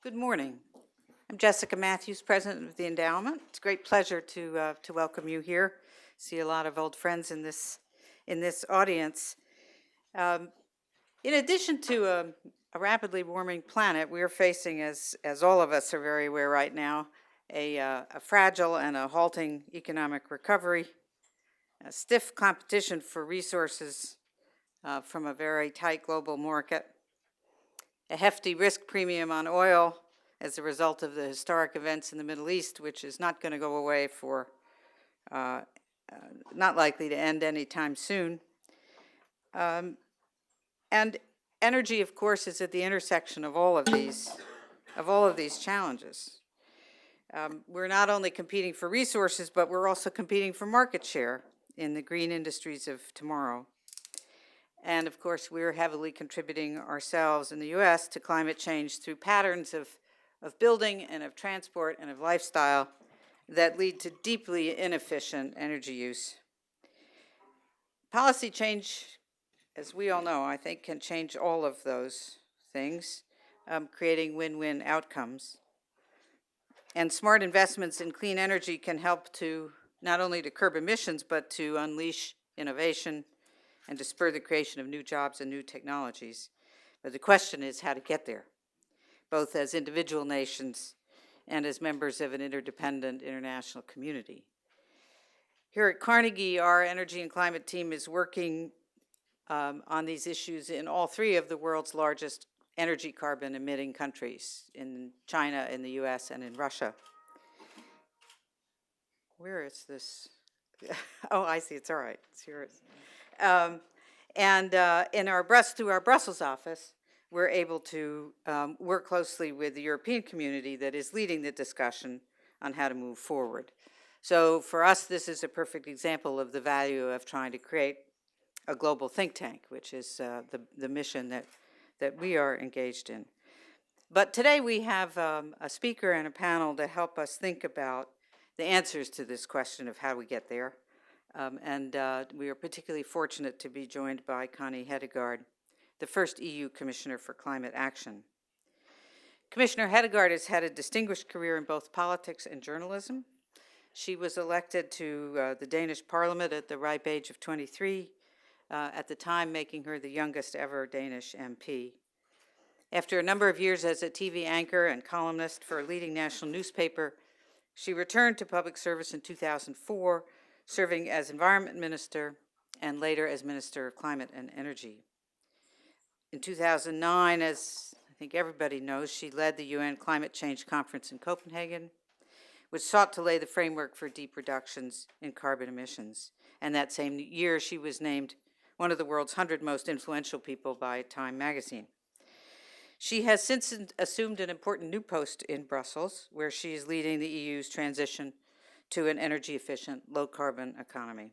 Good morning. I'm Jessica Matthews, President of the Endowment. It's a great pleasure to welcome you here. See a lot of old friends in this audience. In addition to a rapidly warming planet, we are facing, as all of us are very aware right now, a fragile and a halting economic recovery, a stiff competition for resources from a very tight global market, a hefty risk premium on oil as a result of the historic events in the Middle East, which is not going to go away for, not likely to end anytime soon. And energy, of course, is at the intersection of all of these challenges. We're not only competing for resources, but we're also competing for market share in the green industries of tomorrow. And of course, we're heavily contributing ourselves in the U.S. to climate change through patterns of building and of transport and of lifestyle that lead to deeply inefficient energy use. Policy change, as we all know, I think can change all of those things, creating win-win outcomes. And smart investments in clean energy can help to not only to curb emissions, but to unleash innovation and to spur the creation of new jobs and new technologies. But the question is how to get there, both as individual nations and as members of an interdependent international community. Here at Carnegie, our energy and climate team is working on these issues in all three of the world's largest energy carbon emitting countries, in China, in the U.S., and in Russia. Where is this? Oh, I see, it's all right, it's yours. Through our Brussels office, we're able to work closely with the European community that is leading the discussion on how to move forward. So for us, this is a perfect example of the value of trying to create a global think tank, which is the mission that we are engaged in. But today we have a speaker and a panel to help us think about the answers to this question of how we get there. We are particularly fortunate to be joined by Connie Hedegaard, the first EU Commissioner for Climate Action. Commissioner Hedegaard has had a distinguished career in both politics and journalism. She was elected to the Danish Parliament at the ripe age of 23, at the time making her the youngest ever Danish MP. After a number of years as a TV anchor and columnist for a leading national newspaper, she returned to public service in 2004, serving as Environment Minister and later as Minister of Climate and Energy. In 2009, as I think everybody knows, she led the UN Climate Change Conference in Copenhagen, which sought to lay the framework for deep reductions in carbon emissions. And that same year, she was named one of the world's 100 most influential people by Time magazine. She has since assumed an important new post in Brussels, where she is leading the EU's transition to an energy-efficient, low-carbon economy.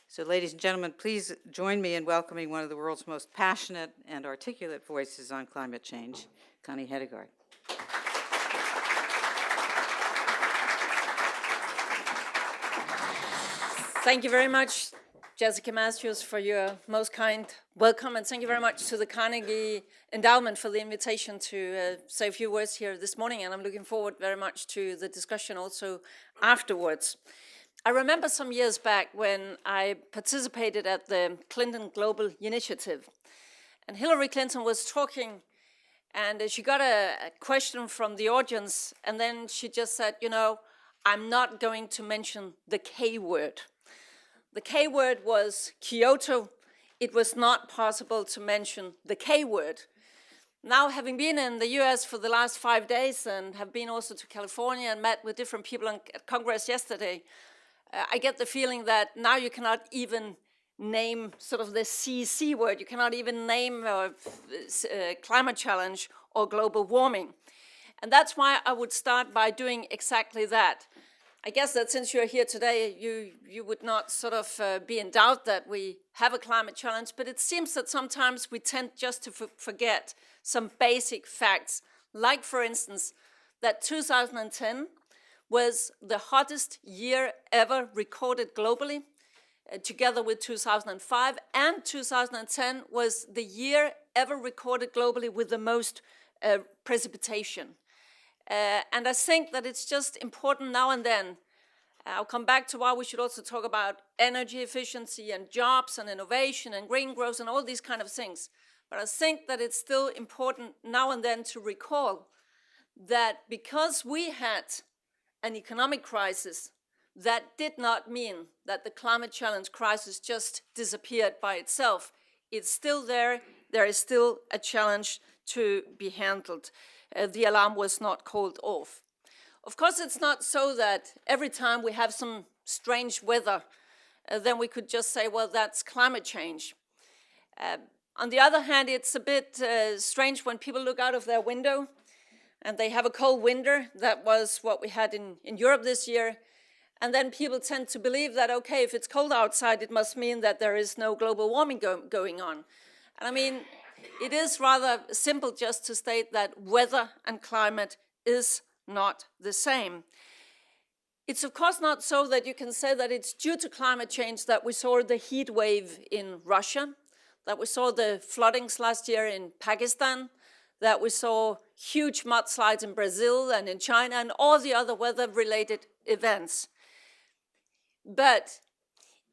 So ladies and gentlemen, please join me in welcoming one of the world's most passionate and articulate voices on climate change, Connie Hedegaard. Thank you very much, Jessica Matthews, for your most kind welcome, and thank you very much to the Carnegie Endowment for the invitation to say a few words here this morning, and I'm looking forward very much to the discussion also afterwards. I remember some years back when I participated at the Clinton Global Initiative, and Hillary Clinton was talking, and she got a question from the audience, and then she just said, you know, I'm not going to mention the K word. The K word was Kyoto. It was not possible to mention the K word. Now, having been in the US for the last 5 days and have been also to California and met with different people at Congress yesterday, I get the feeling that now you cannot even name sort of the CC word. You cannot even name climate challenge or global warming. And that's why I would start by doing exactly that. I guess that since you're here today, you would not sort of be in doubt that we have a climate challenge, but it seems that sometimes we tend just to forget some basic facts, like, for instance, that 2010 was the hottest year ever recorded globally, together with 2005, and 2010 was the year ever recorded globally with the most precipitation. And I think that it's just important now and then. I'll come back to why we should also talk about energy efficiency and jobs and innovation and green growth and all these kind of things. But I think that it's still important now and then to recall that because we had an economic crisis, that did not mean that the climate challenge crisis just disappeared by itself. It's still there. There is still a challenge to be handled. The alarm was not called off. Of course, it's not so that every time we have some strange weather, then we could just say, well, that's climate change. On the other hand, it's a bit strange when people look out of their window and they have a cold winter. That was what we had in Europe this year. And then people tend to believe that, okay, if it's cold outside, it must mean that there is no global warming going on. And I mean, it is rather simple just to state that weather and climate is not the same. It's of course not so that you can say that it's due to climate change that we saw the heat wave in Russia, that we saw the floodings last year in Pakistan, that we saw huge mudslides in Brazil and in China and all the other weather-related events. But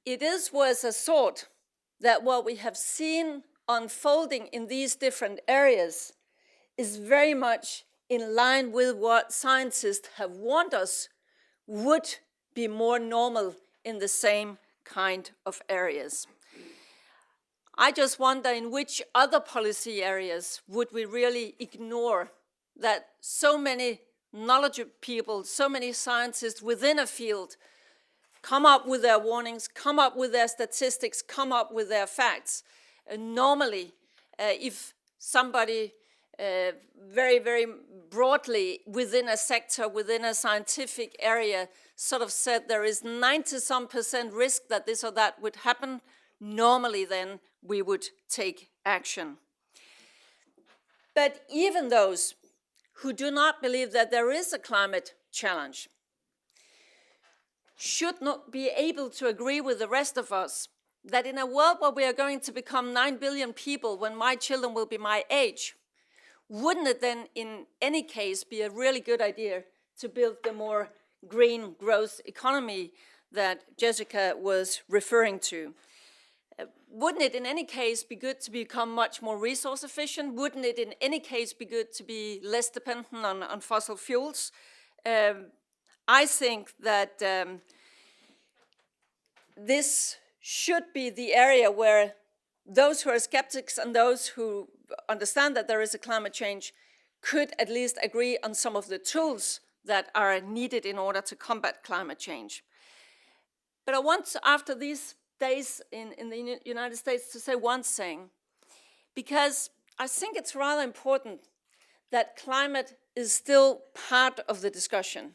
it is worth a thought that what we have seen unfolding in these different areas is very much in line with what scientists have warned us would be more normal in the same kind of areas. I just wonder in which other policy areas would we really ignore that so many knowledgeable people, so many scientists within a field come up with their warnings, come up with their statistics, come up with their facts. Normally, if somebody very, very broadly within a sector, within a scientific area, sort of said there is 90-some% risk that this or that would happen, normally then we would take action. But even those who do not believe that there is a climate challenge should not be able to agree with the rest of us that in a world where we are going to become 9 billion people when my children will be my age, wouldn't it then in any case be a really good idea to build the more green growth economy that Jessica was referring to? Wouldn't it in any case be good to become much more resource efficient? Wouldn't it in any case be good to be less dependent on fossil fuels? I think that this should be the area where those who are skeptics and those who understand that there is a climate change could at least agree on some of the tools that are needed in order to combat climate change. But I want, after these days in the United States, to say one thing, because I think it's rather important that climate is still part of the discussion.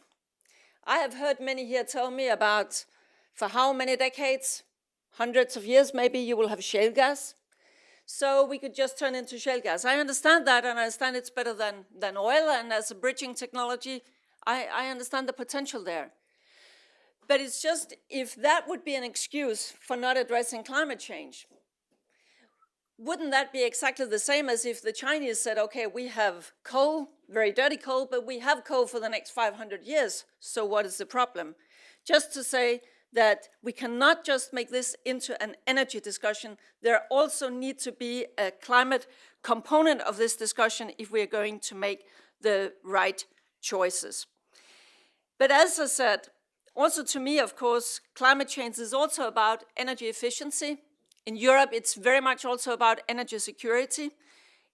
I have heard many here tell me about for how many decades, hundreds of years maybe, you will have shale gas. So we could just turn into shale gas. I understand that, and I understand it's better than oil, and as a bridging technology, I understand the potential there. But it's just, if that would be an excuse for not addressing climate change, wouldn't that be exactly the same as if the Chinese said, okay, we have coal, very dirty coal, but we have coal for the next 500 years, so what is the problem? Just to say that we cannot just make this into an energy discussion. There also needs to be a climate component of this discussion if we are going to make the right choices. But as I said, also to me, of course, climate change is also about energy efficiency. In Europe, it's very much also about energy security.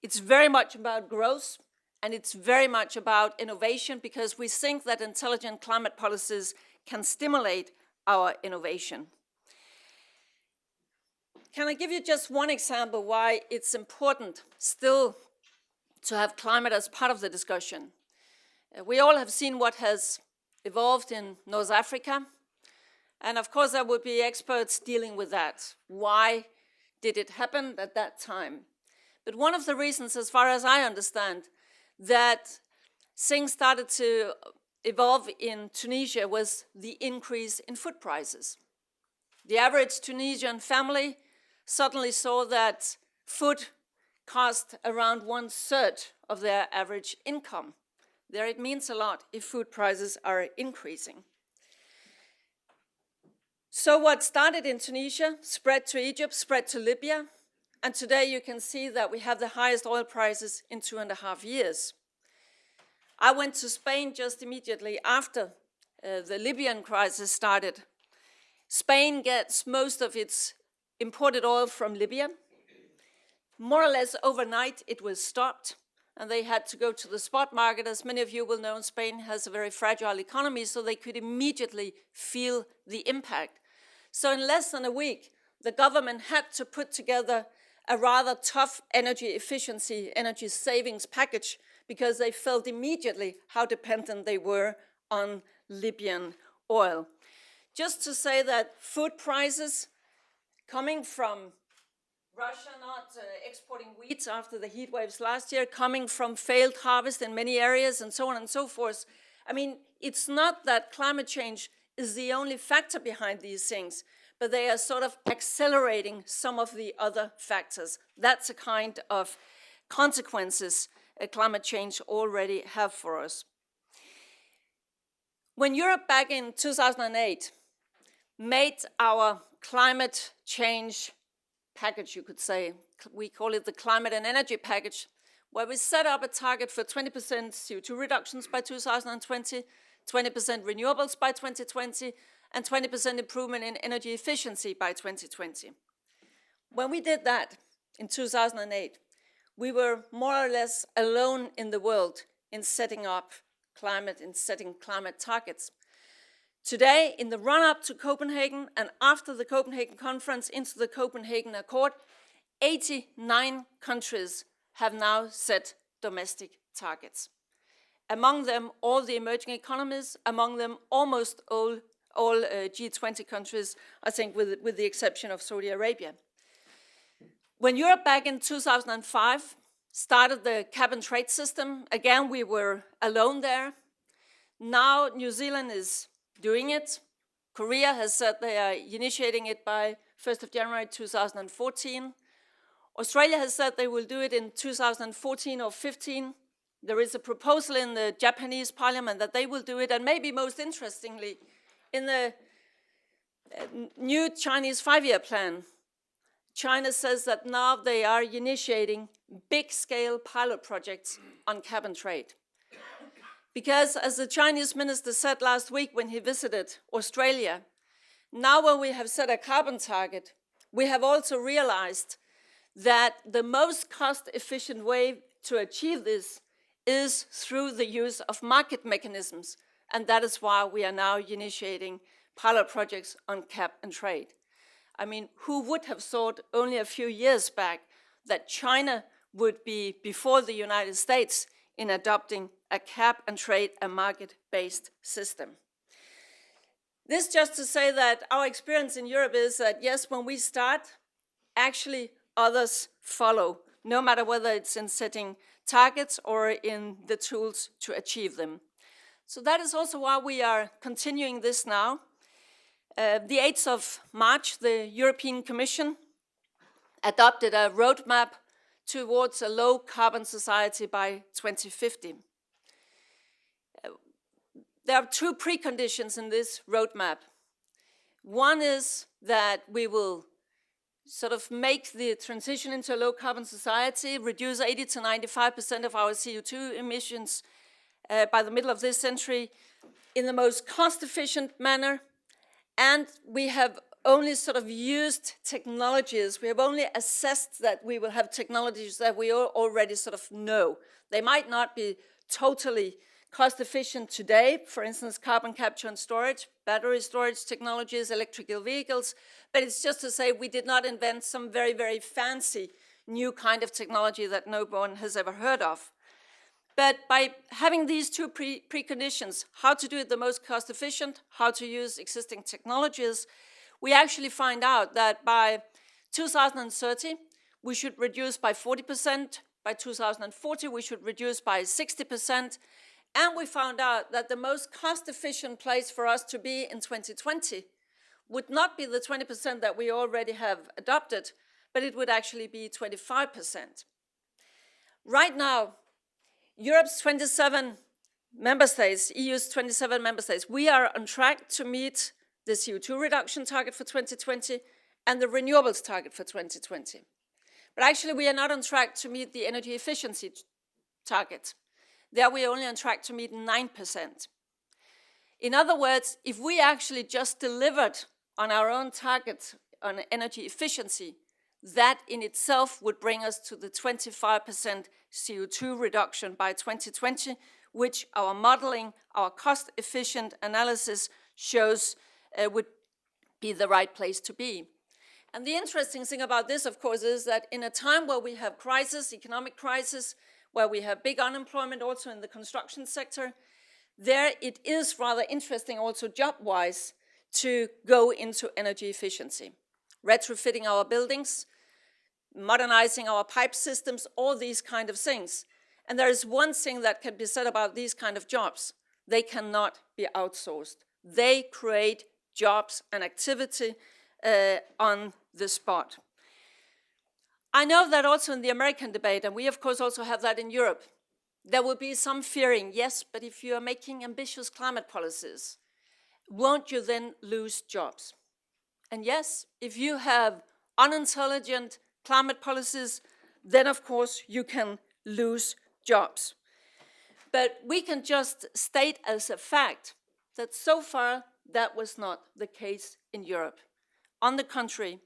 It's very much about growth, and it's very much about innovation, because we think that intelligent climate policies can stimulate our innovation. Can I give you just one example why it's important still to have climate as part of the discussion? We all have seen what has evolved in North Africa, and of course there would be experts dealing with that. Why did it happen at that time? But one of the reasons, as far as I understand, that things started to evolve in Tunisia was the increase in food prices. The average Tunisian family suddenly saw that food cost around 1/3 of their average income. There it means a lot if food prices are increasing. So what started in Tunisia spread to Egypt, spread to Libya, and today you can see that we have the highest oil prices in 2.5 years. I went to Spain just immediately after the Libyan crisis started. Spain gets most of its imported oil from Libya. More or less overnight it was stopped, and they had to go to the spot market. As many of you will know, Spain has a very fragile economy, so they could immediately feel the impact. So in less than a week, the government had to put together a rather tough energy efficiency, energy savings package, because they felt immediately how dependent they were on Libyan oil. Just to say that food prices coming from Russia not exporting wheat after the heat waves last year, coming from failed harvest in many areas, and so on and so forth. I mean, it's not that climate change is the only factor behind these things, but they are sort of accelerating some of the other factors. That's a kind of consequences climate change already have for us. When Europe back in 2008 made our climate change package, you could say, we call it the climate and energy package, where we set up a target for 20% CO2 reductions by 2020, 20% renewables by 2020, and 20% improvement in energy efficiency by 2020. When we did that in 2008, we were more or less alone in the world in setting up climate, in setting climate targets. Today, in the run-up to Copenhagen and after the Copenhagen conference into the Copenhagen Accord, 89 countries have now set domestic targets. Among them, all the emerging economies, among them almost all G20 countries, I think with the exception of Saudi Arabia. When Europe back in 2005 started the cap and trade system, again, we were alone there. Now New Zealand is doing it. Korea has said they are initiating it by 1st of January 2014. Australia has said they will do it in 2014 or 15. There is a proposal in the Japanese parliament that they will do it, and maybe most interestingly, in the new Chinese 5-year plan, China says that now they are initiating big-scale pilot projects on cap and trade. Because, as the Chinese minister said last week when he visited Australia, now when we have set a carbon target, we have also realized that the most cost-efficient way to achieve this is through the use of market mechanisms, and that is why we are now initiating pilot projects on cap and trade. I mean, who would have thought only a few years back that China would be before the United States in adopting a cap and trade, a market-based system? This just to say that our experience in Europe is that, yes, when we start, actually others follow, no matter whether it's in setting targets or in the tools to achieve them. So that is also why we are continuing this now. The 8th of March, the European Commission adopted a roadmap towards a low-carbon society by 2050. There are two preconditions in this roadmap. One is that we will sort of make the transition into a low-carbon society, reduce 80 to 95% of our CO2 emissions by the middle of this century in the most cost-efficient manner. And we have only sort of used technologies. We have only assessed that we will have technologies that we already sort of know. They might not be totally cost efficient today, for instance, carbon capture and storage, battery storage technologies, electrical vehicles, but it's just to say we did not invent some very, very fancy new kind of technology that no one has ever heard of. But by having these two preconditions, how to do it the most cost efficient, how to use existing technologies, we actually find out that by 2030, we should reduce by 40%, by 2040, we should reduce by 60%, and we found out that the most cost-efficient place for us to be in 2020 would not be the 20% that we already have adopted, but it would actually be 25%. Right now, Europe's 27 member states, EU's 27 member states, we are on track to meet the CO2 reduction target for 2020 and the renewables target for 2020. But actually, we are not on track to meet the energy efficiency target. There we are only on track to meet 9%. In other words, if we actually just delivered on our own target on energy efficiency, that in itself would bring us to the 25% CO2 reduction by 2020, which our modeling, our cost-efficient analysis shows would be the right place to be. And the interesting thing about this, of course, is that in a time where we have crisis, economic crisis, where we have big unemployment also in the construction sector, there it is rather interesting also job-wise to go into energy efficiency. Retrofitting our buildings, modernizing our pipe systems, all these kind of things. And there is one thing that can be said about these kind of jobs. They cannot be outsourced. They create jobs and activity on the spot. I know that also in the American debate, and we of course also have that in Europe, there will be some fearing, yes, but if you are making ambitious climate policies, won't you then lose jobs? And yes, if you have unintelligent climate policies, then of course you can lose jobs. But we can just state as a fact that so far that was not the case in Europe. On the contrary,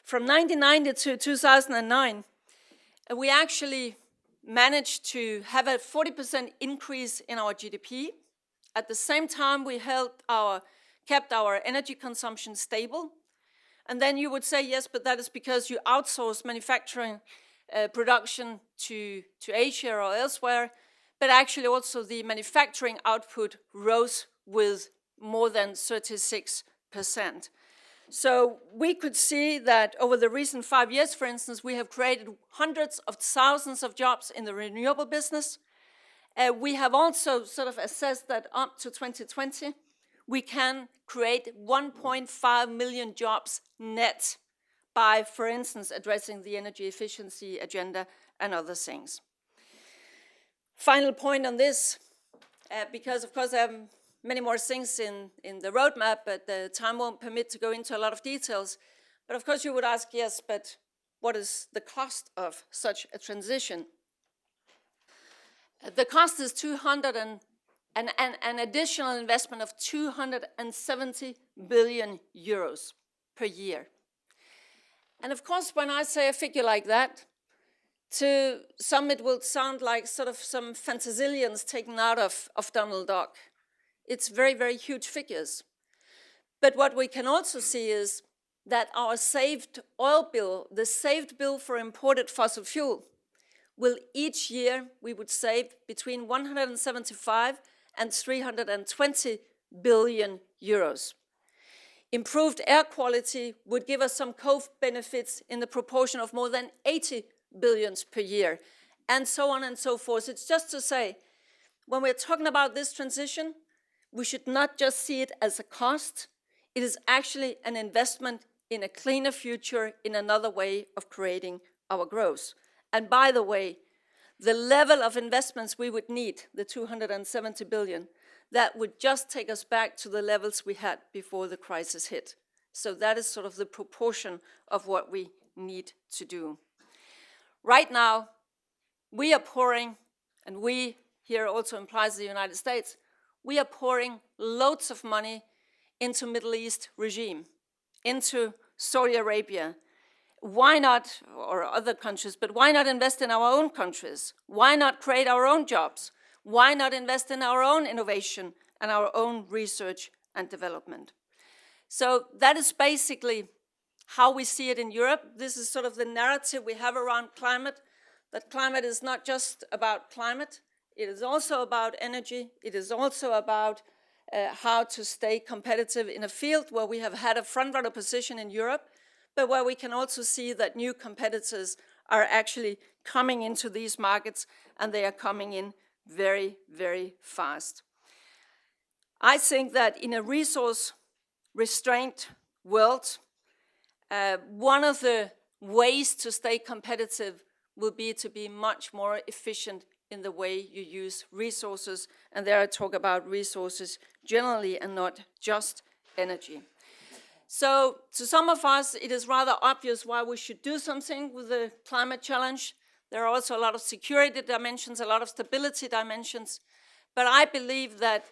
from 1990 to 2009, we actually managed to have a 40% increase in our GDP. At the same time, we kept our energy consumption stable. And then you would say, yes, but that is because you outsource manufacturing production to Asia or elsewhere. But actually also the manufacturing output rose with more than 36%. So we could see that over the recent 5 years, for instance, we have created hundreds of thousands of jobs in the renewable business. We have also sort of assessed that up to 2020, we can create 1.5 million jobs net by, for instance, addressing the energy efficiency agenda and other things. Final point on this, because of course I have many more things in the roadmap, but the time won't permit to go into a lot of details. But of course you would ask, yes, but what is the cost of such a transition? The cost is an additional investment of 270 billion euros per year. And of course, when I say a figure like that, to some it will sound like sort of some fantazillions taken out of Donald Duck. It's very, very huge figures. But what we can also see is that our saved oil bill, the saved bill for imported fossil fuel, will each year, we would save between 175 and 320 billion euros. Improved air quality would give us some co-benefits in the proportion of more than 80 billions per year, and so on and so forth. It's just to say, when we're talking about this transition, we should not just see it as a cost. It is actually an investment in a cleaner future, in another way of creating our growth. And by the way, the level of investments we would need, the 270 billion, that would just take us back to the levels we had before the crisis hit. So that is sort of the proportion of what we need to do. Right now, we are pouring, and we here also implies the United States, we are pouring loads of money into Middle East regime, into Saudi Arabia. Why not, or other countries, but why not invest in our own countries? Why not create our own jobs? Why not invest in our own innovation and our own research and development? So that is basically how we see it in Europe. This is sort of the narrative we have around climate, that climate is not just about climate, it is also about energy, it is also about how to stay competitive in a field where we have had a front-runner position in Europe, but where we can also see that new competitors are actually coming into these markets, and they are coming in very, very fast. I think that in a resource-restrained world, one of the ways to stay competitive will be to be much more efficient in the way you use resources. And there I talk about resources generally and not just energy. So to some of us, it is rather obvious why we should do something with the climate challenge. There are also a lot of security dimensions, a lot of stability dimensions. But I believe that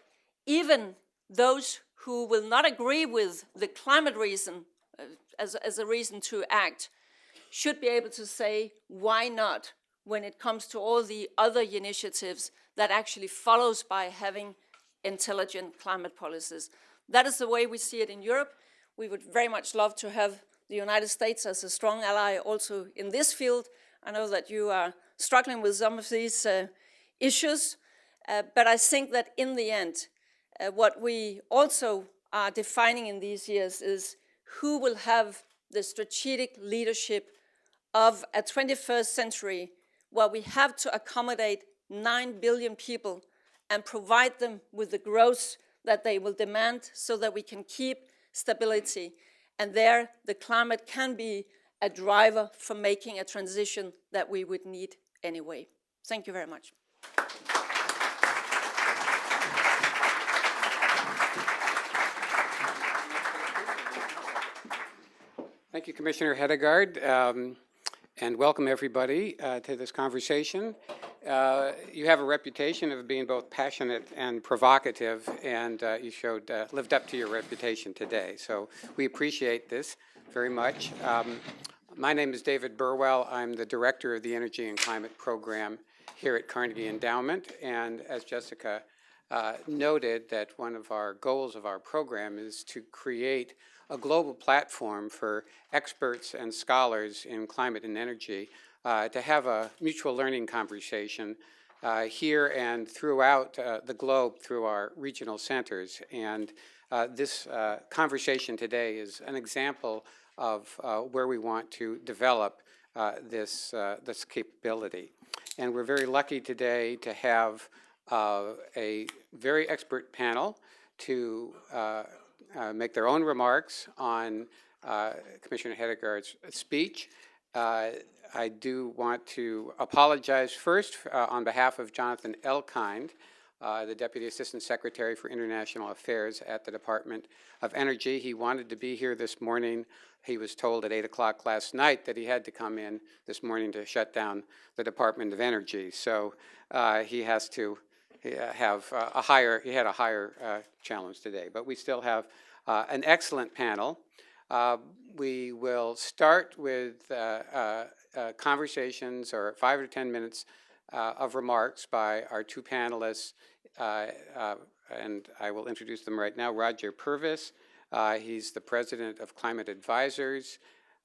even those who will not agree with the climate reason as a reason to act should be able to say, why not, when it comes to all the other initiatives that actually follows by having intelligent climate policies. That is the way we see it in Europe. We would very much love to have the United States as a strong ally also in this field. I know that you are struggling with some of these issues, but I think that in the end, what we also are defining in these years is who will have the strategic leadership of a 21st century where we have to accommodate 9 billion people and provide them with the growth that they will demand so that we can keep stability. And there, the climate can be a driver for making a transition that we would need anyway. Thank you very much. Thank you, Commissioner Hedegaard, and welcome everybody to this conversation. You have a reputation of being both passionate and provocative, and you lived up to your reputation today. So we appreciate this very much. My name is David Burwell. I'm the Director of the Energy and Climate Program here at Carnegie Endowment, and as Jessica noted, that one of our goals of our program is to create a global platform for experts and scholars in climate and energy to have a mutual learning conversation here and throughout the globe through our regional centers. And this conversation today is an example of where we want to develop this capability. And we're very lucky today to have a very expert panel to make their own remarks on Commissioner Hedegaard's speech. I do want to apologize first on behalf of Jonathan Elkind, the Deputy Assistant Secretary for International Affairs at the Department of Energy. He wanted to be here this morning. He was told at 8 o'clock last night that he had to come in this morning to shut down the Department of Energy. So he has to have a higher challenge today. But we still have an excellent panel. We will start with conversations or 5 or 10 minutes of remarks by our two panelists, and I will introduce them right now. Roger Purvis, he's the president of Climate Advisors.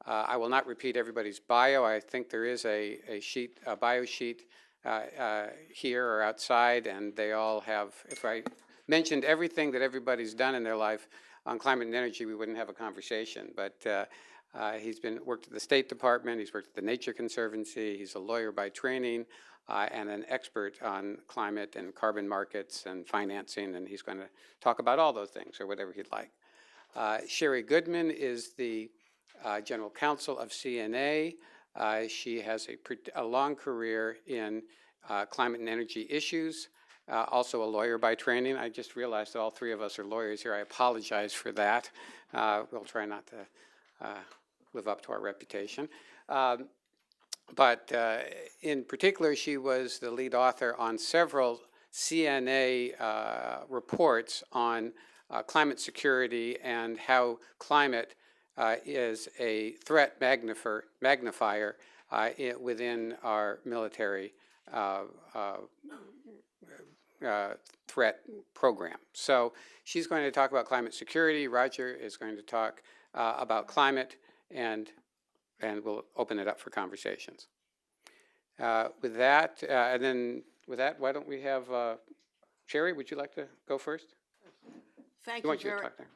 I will not repeat everybody's bio. I think there is a bio sheet here or outside, and they all have, if I mentioned everything that everybody's done in their life on climate and energy, we wouldn't have a conversation. But he's worked at the State Department, he's worked at the Nature Conservancy, he's a lawyer by training, and an expert on climate and carbon markets and financing, and he's going to talk about all those things, or whatever he'd like. Sherry Goodman is the General Counsel of CNA. She has a long career in climate and energy issues, also a lawyer by training. I just realized that all three of us are lawyers here. I apologize for that. We'll try not to live up to our reputation. But in particular, she was the lead author on several CNA reports on climate security and how climate is a threat magnifier within our military threat program. So she's going to talk about climate security. Roger is going to talk about climate, and we'll open it up for conversations. With that, why don't we have Sherry? Would you like to go first? Thank I you want you to talk there.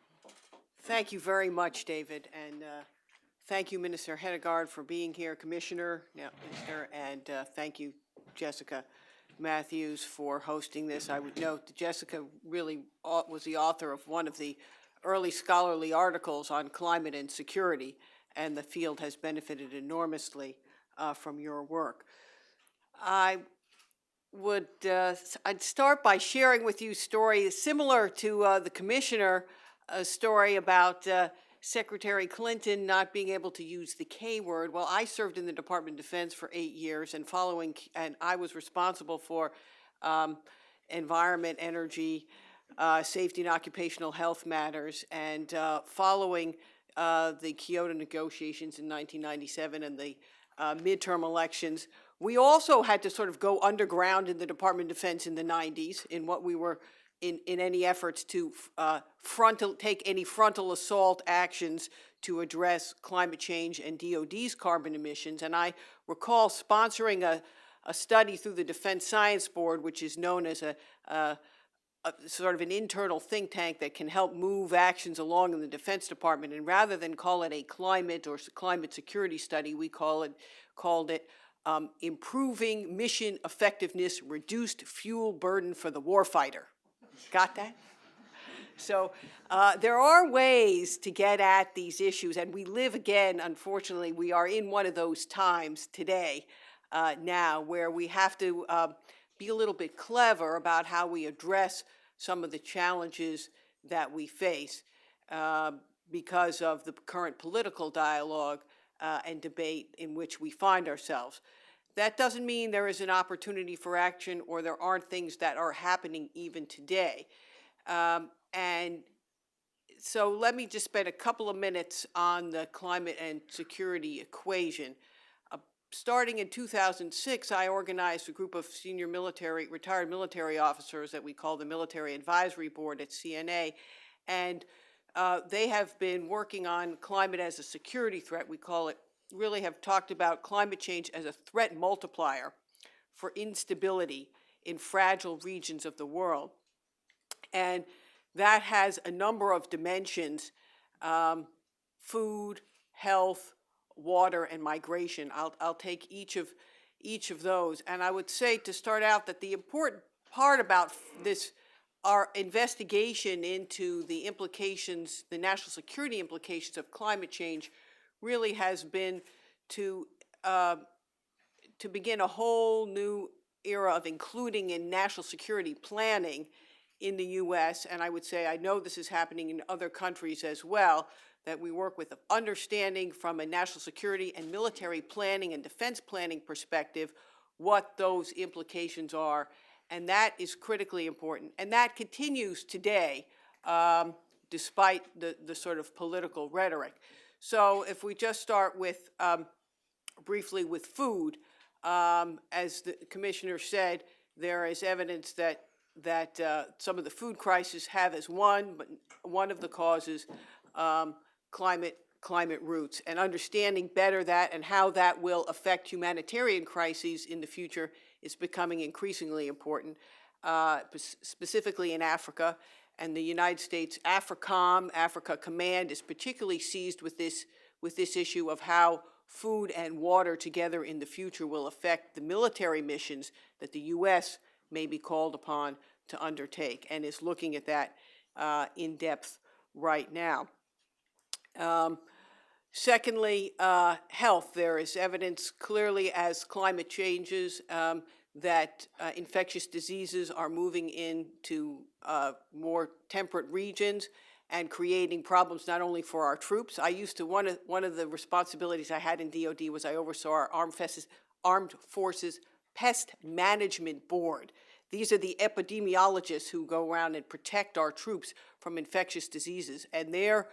Thank you very much, David, and thank you, Minister Hedegaard, for being here, Commissioner, and thank you, Jessica Matthews, for hosting this. I would note that Jessica really was the author of one of the early scholarly articles on climate and security, and the field has benefited enormously from your work. I I'd start by sharing with you a story similar to the commissioner, a story about Secretary Clinton not being able to use the K word. Well, I served in the Department of Defense for 8 years, and I was responsible for environment, energy, safety and occupational health matters, and following the Kyoto negotiations in 1997 and the midterm elections, we also had to sort of go underground in the Department of Defense in the 90s in what we were in any efforts to take any frontal assault actions to address climate change and DOD's carbon emissions. And I recall sponsoring a study through the Defense Science Board, which is known as a sort of an internal think tank that can help move actions along in the Defense Department. And rather than call it a climate or climate security study, we called it Improving Mission Effectiveness, Reduced Fuel Burden for the Warfighter. Got that? So there are ways to get at these issues, and we live again, unfortunately, we are in one of those times today now where we have to be a little bit clever about how we address some of the challenges that we face because of the current political dialogue and debate in which we find ourselves. That doesn't mean there is an opportunity for action or there aren't things that are happening even today. And so let me just spend a couple of minutes on the climate and security equation. Starting in 2006, I organized a group of senior retired military officers that we call the Military Advisory Board at CNA, and they have been working on climate as a security threat. We call it, really have talked about climate change as a threat multiplier for instability in fragile regions of the world. And that has a number of dimensions: food, health, water, and migration. I'll take each of those. And I would say to start out that the important part about this, our investigation into the implications, the national security implications of climate change, really has been to begin a whole new era of including in national security planning in the U.S., and I would say I know this is happening in other countries as well, that we work with understanding from a national security and military planning and defense planning perspective what those implications are, and that is critically important. And that continues today, despite the sort of political rhetoric. So if we just start with, briefly with food, as the commissioner said, there is evidence that some of the food crises have as one of the causes climate roots, and understanding better that and how that will affect humanitarian crises in the future is becoming increasingly important, specifically in Africa. And the United States AFRICOM, Africa Command, is particularly seized with this issue of how food and water together in the future will affect the military missions that the U.S. may be called upon to undertake, and is looking at that in depth right now. Secondly, health. There is evidence clearly as climate changes that infectious diseases are moving into more temperate regions and creating problems not only for our troops. I used to, one of the responsibilities I had in DOD was I oversaw our Armed Forces Pest Management Board. These are the epidemiologists who go around and protect our troops from infectious diseases, and their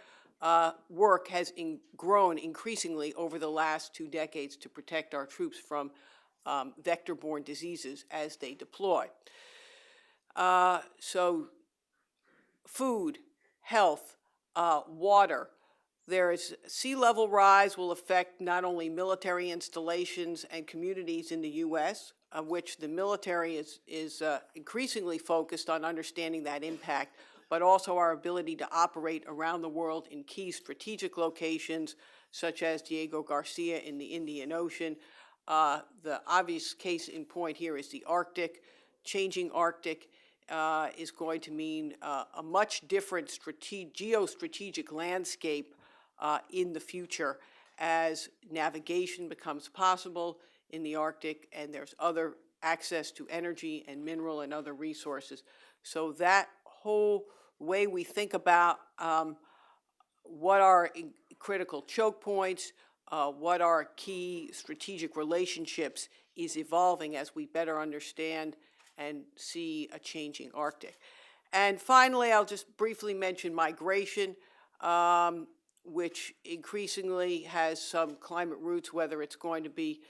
work has grown increasingly over the last 2 decades to protect our troops from vector-borne diseases as they deploy. So food, health, water. There is sea level rise will affect not only military installations and communities in the U.S., of which the military is increasingly focused on understanding that impact, but also our ability to operate around the world in key strategic locations, such as Diego Garcia in the Indian Ocean. The obvious case in point here is the Arctic. Changing Arctic is going to mean a much different geostrategic landscape in the future as navigation becomes possible in the Arctic, and there's other access to energy and mineral and other resources. So that whole way we think about what are critical choke points, what are key strategic relationships is evolving as we better understand and see a changing Arctic. And finally, I'll just briefly mention migration, which increasingly has some climate roots, whether it's going to be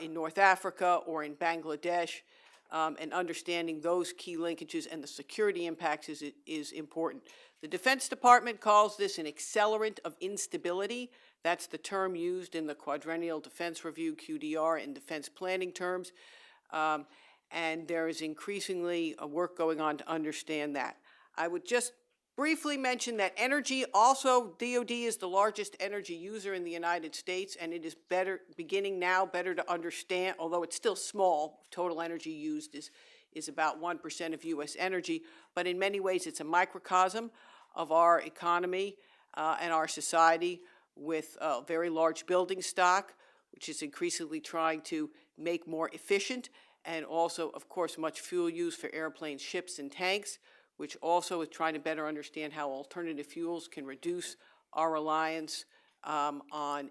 in North Africa or in Bangladesh, and understanding those key linkages and the security impacts is important. The Defense Department calls this an accelerant of instability. That's the term used in the Quadrennial Defense Review, QDR, in defense planning terms. And there is increasingly work going on to understand that. I would just briefly mention that energy also, DOD is the largest energy user in the United States, and it is beginning now better to understand, although it's still small, total energy used is about 1% of U.S. energy, but in many ways it's a microcosm of our economy and our society, with a very large building stock, which is increasingly trying to make more efficient, and also, of course, much fuel use for airplanes, ships, and tanks, which also is trying to better understand how alternative fuels can reduce our reliance on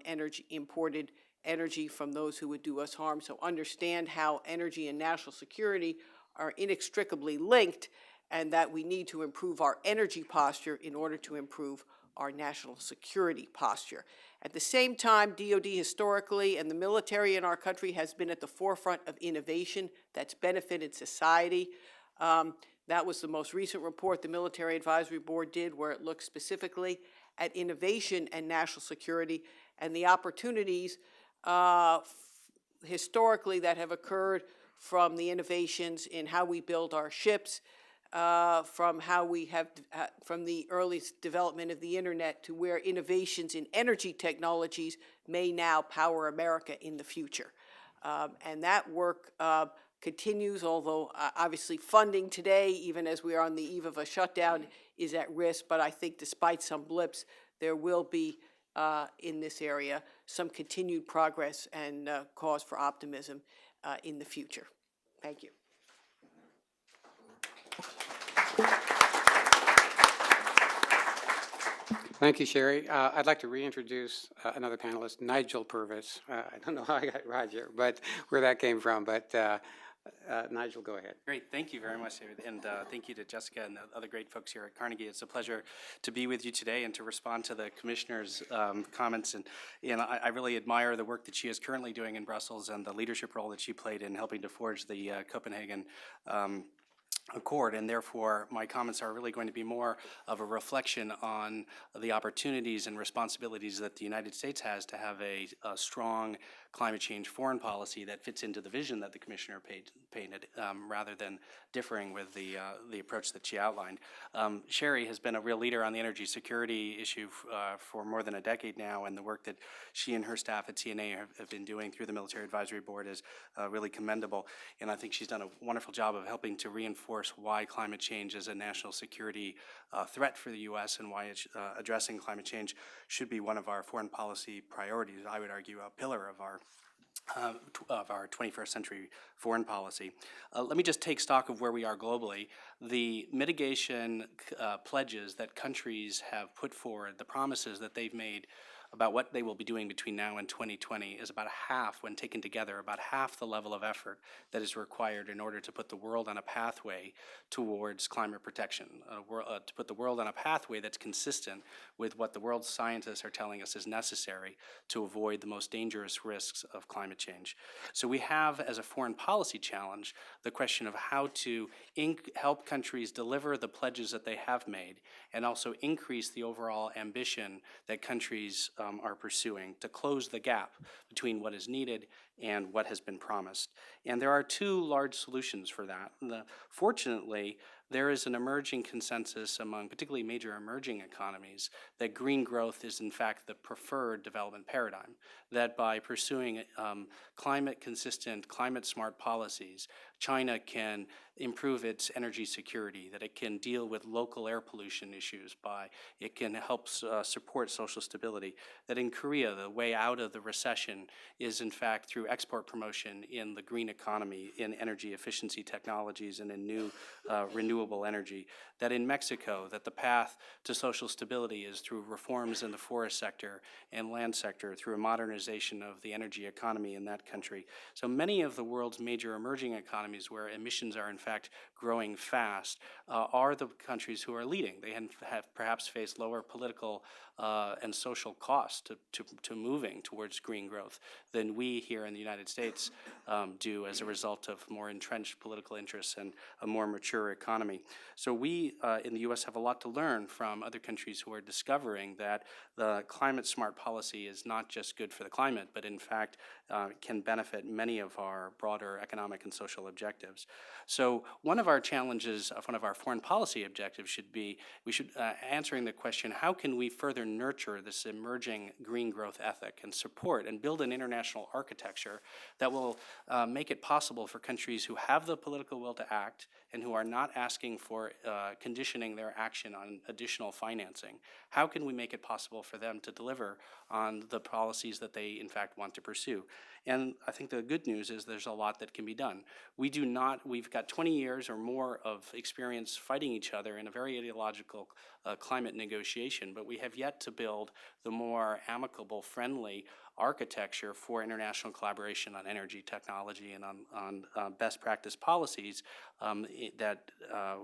imported energy from those who would do us harm. So understand how energy and national security are inextricably linked, and that we need to improve our energy posture in order to improve our national security posture. At the same time, DOD historically and the military in our country has been at the forefront of innovation that's benefited society. That was the most recent report the Military Advisory Board did, where it looked specifically at innovation and national security and the opportunities historically that have occurred from the innovations in how we build our ships, from how we have, from the earliest development of the internet to where innovations in energy technologies may now power America in the future. And that work continues, although obviously funding today, even as we are on the eve of a shutdown, is at risk. But I think despite some blips, there will be in this area some continued progress and cause for optimism in the future. Thank you. Thank you, Sherry. I'd like to reintroduce another panelist, Nigel Purvis. I don't know how I got Roger, but where that came from, but Nigel, go ahead. Great, thank you very much, David, and thank you to Jessica and the other great folks here at Carnegie. It's a pleasure to be with you today and to respond to the Commissioner's comments, and I really admire the work that she is currently doing in Brussels and the leadership role that she played in helping to forge the Copenhagen Accord, and therefore my comments are really going to be more of a reflection on the opportunities and responsibilities that the United States has to have a strong climate change foreign policy that fits into the vision that the Commissioner painted, rather than differing with the approach that she outlined. Sherry has been a real leader on the energy security issue for more than a decade now, and the work that she and her staff at CNA have been doing through the Military Advisory Board is really commendable, and I think she's done a wonderful job of helping to reinforce why climate change is a national security threat for the U.S. and why addressing climate change should be one of our foreign policy priorities. I would argue a pillar of our 21st century foreign policy. Let me just take stock of where we are globally. The mitigation pledges that countries have put forward, the promises that they've made about what they will be doing between now and 2020 is about half, when taken together, about half the level of effort that is required in order to put the world on a pathway towards climate protection, to put the world on a pathway that's consistent with what the world's scientists are telling us is necessary to avoid the most dangerous risks of climate change. So we have, as a foreign policy challenge, the question of how to help countries deliver the pledges that they have made and also increase the overall ambition that countries are pursuing to close the gap between what is needed and what has been promised. And there are two large solutions for that. Fortunately, there is an emerging consensus among particularly major emerging economies that green growth is in fact the preferred development paradigm, that by pursuing climate-consistent, climate-smart policies, China can improve its energy security, that it can deal with local air pollution issues it can help support social stability, that in Korea the way out of the recession is in fact through export promotion in the green economy, in energy efficiency technologies, and in new renewable energy. That in Mexico, that the path to social stability is through reforms in the forest sector and land sector, through a modernization of the energy economy in that country. So many of the world's major emerging economies where emissions are in fact growing fast are the countries who are leading. They have perhaps faced lower political and social costs to moving towards green growth than we here in the United States do as a result of more entrenched political interests and a more mature economy. So we in the U.S. have a lot to learn from other countries who are discovering that the climate smart policy is not just good for the climate, but in fact can benefit many of our broader economic and social objectives. So one of our challenges, one of our foreign policy objectives should be, answering the question, how can we further nurture this emerging green growth ethic and support and build an international architecture that will make it possible for countries who have the political will to act and who are not asking for conditioning their action on additional financing. How can we make it possible for them to deliver on the policies that they in fact want to pursue? And I think the good news is there's a lot that can be done. We've got 20 years or more of experience fighting each other in a very ideological climate negotiation, but we have yet to build the more amicable, friendly architecture for international collaboration on energy technology and on best practice policies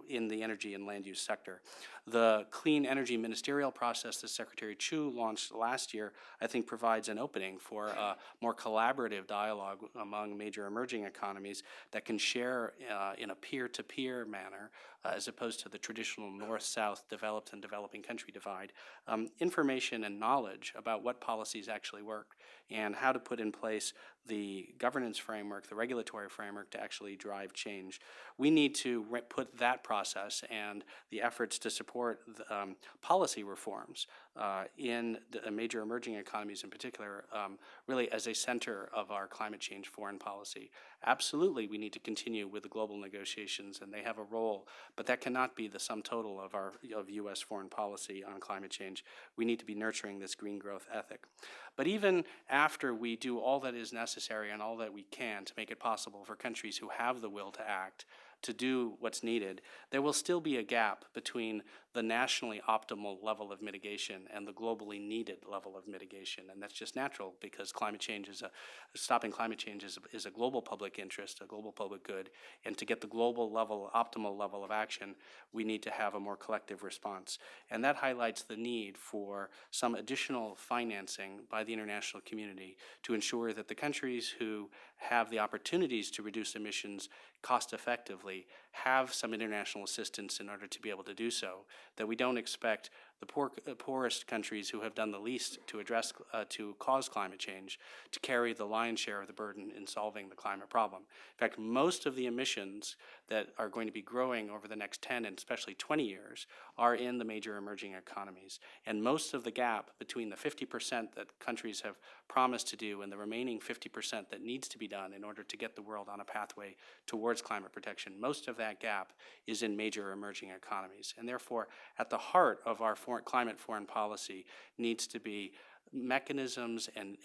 in the energy and land use sector. The Clean Energy Ministerial process that Secretary Chu launched last year, I think, provides an opening for a more collaborative dialogue among major emerging economies that can share in a peer-to-peer manner, as opposed to the traditional north-south developed and developing country divide, information and knowledge about what policies actually work and how to put in place the governance framework, the regulatory framework to actually drive change. We need to put that process and the efforts to support the, policy reforms in the major emerging economies in particular, really as a center of our climate change foreign policy. Absolutely, we need to continue with the global negotiations, and they have a role, but that cannot be the sum total of U.S. foreign policy on climate change. We need to be nurturing this green growth ethic. But even after we do all that is necessary and all that we can to make it possible for countries who have the will to act to do what's needed, there will still be a gap between the nationally optimal level of mitigation and the globally needed level of mitigation. And that's just natural because climate change stopping climate change is a global public interest, a global public good. And to get the global level, optimal level of action, we need to have a more collective response. And that highlights the need for some additional financing by the international community to ensure that the countries who have the opportunities to reduce emissions cost effectively have some international assistance in order to be able to do so, that we don't expect the poorest countries who have done the least to address, to cause climate change, to carry the lion's share of the burden in solving the climate problem. In fact, most of the emissions that are going to be growing over the next 10 and especially 20 years are in the major emerging economies. And most of the gap between the 50% that countries have promised to do and the remaining 50% that needs to be done in order to get the world on a pathway towards climate protection, most of that gap is in major emerging economies. And therefore, at the heart of our climate foreign policy needs to be mechanisms and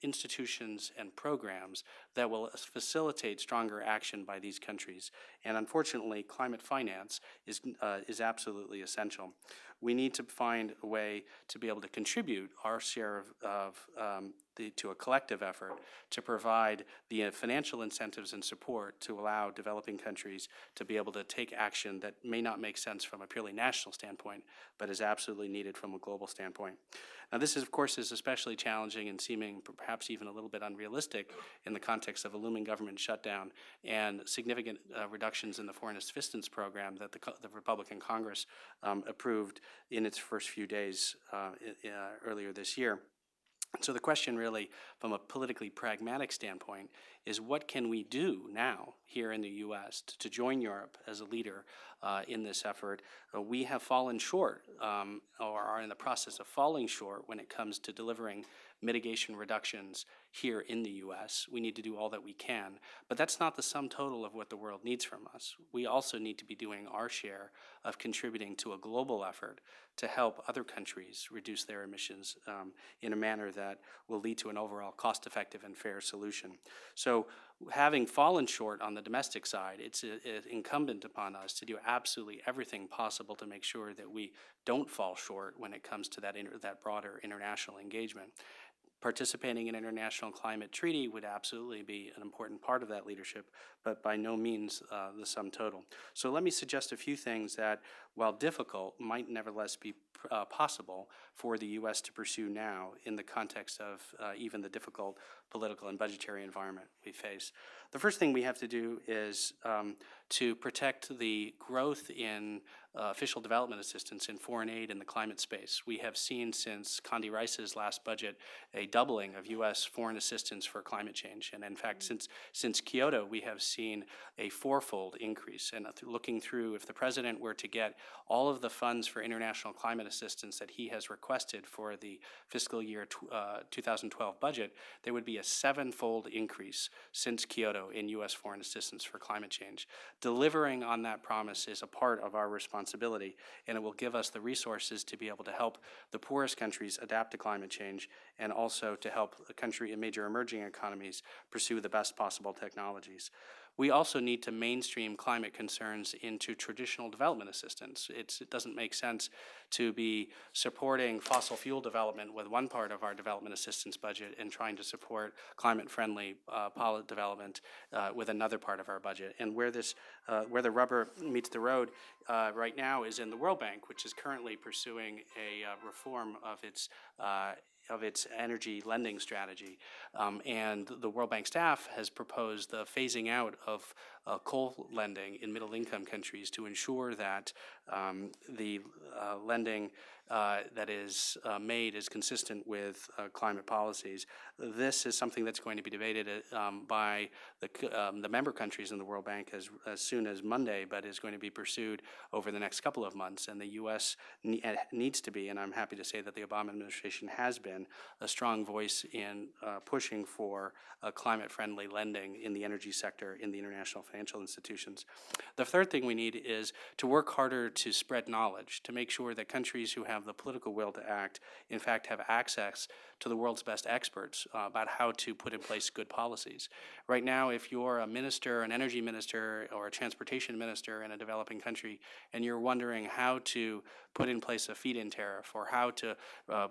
institutions and programs that will facilitate stronger action by these countries. And unfortunately, climate finance is absolutely essential. We need to find a way to be able to contribute our share to a collective effort to provide the financial incentives and support to allow developing countries to be able to take action that may not make sense from a purely national standpoint, but is absolutely needed from a global standpoint. Now, this, of course, is especially challenging and seeming perhaps even a little bit unrealistic in the context of a looming government shutdown and significant reductions in the foreign assistance program that the Republican Congress approved in its first few days earlier this year. So the question really, from a politically pragmatic standpoint, is what can we do now here in the U.S. to join Europe as a leader in this effort? We have fallen short or are in the process of falling short when it comes to delivering mitigation reductions here in the U.S. We need to do all that we can, but that's not the sum total of what the world needs from us. We also need to be doing our share of contributing to a global effort to help other countries reduce their emissions in a manner that will lead to an overall cost-effective and fair solution. So having fallen short on the domestic side, it's incumbent upon us to do absolutely everything possible to make sure that we don't fall short when it comes to that broader international engagement. Participating in an international climate treaty would absolutely be an important part of that leadership, but by no means the sum total. So let me suggest a few things that, while difficult, might nevertheless be possible for the U.S. to pursue now in the context of even the difficult political and budgetary environment we face. The first thing we have to do is to protect the growth in official development assistance in foreign aid in the climate space. We have seen since Condi Rice's last budget a doubling of U.S. foreign assistance for climate change. And in fact, since Kyoto, we have seen a fourfold increase. And looking through, if the president were to get all of the funds for international climate assistance that he has requested for the fiscal year 2012 budget, there would be a sevenfold increase since Kyoto in U.S. foreign assistance for climate change. Delivering on that promise is a part of our responsibility, and it will give us the resources to be able to help the poorest countries adapt to climate change, and also to help major emerging economies pursue the best possible technologies. We also need to mainstream climate concerns into traditional development assistance. It doesn't make sense to be supporting fossil fuel development with one part of our development assistance budget and trying to support climate-friendly policy development with another part of our budget. And where the rubber meets the road right now is in the World Bank, which is currently pursuing a reform of its energy lending strategy. And the World Bank staff has proposed the phasing out of coal lending in middle-income countries to ensure that the lending that is made is consistent with climate policies. This is something that's going to be debated by the member countries in the World Bank as soon as Monday, but is going to be pursued over the next couple of months. And the U.S. needs to be, and I'm happy to say that the Obama administration has been, a strong voice in pushing for climate-friendly lending in the energy sector in the international financial institutions. The third thing we need is to work harder to spread knowledge, to make sure that countries who have the political will to act, in fact, have access to the world's best experts about how to put in place good policies. Right now, if you're a minister, an energy minister, or a transportation minister in a developing country, and you're wondering how to put in place a feed-in tariff or how to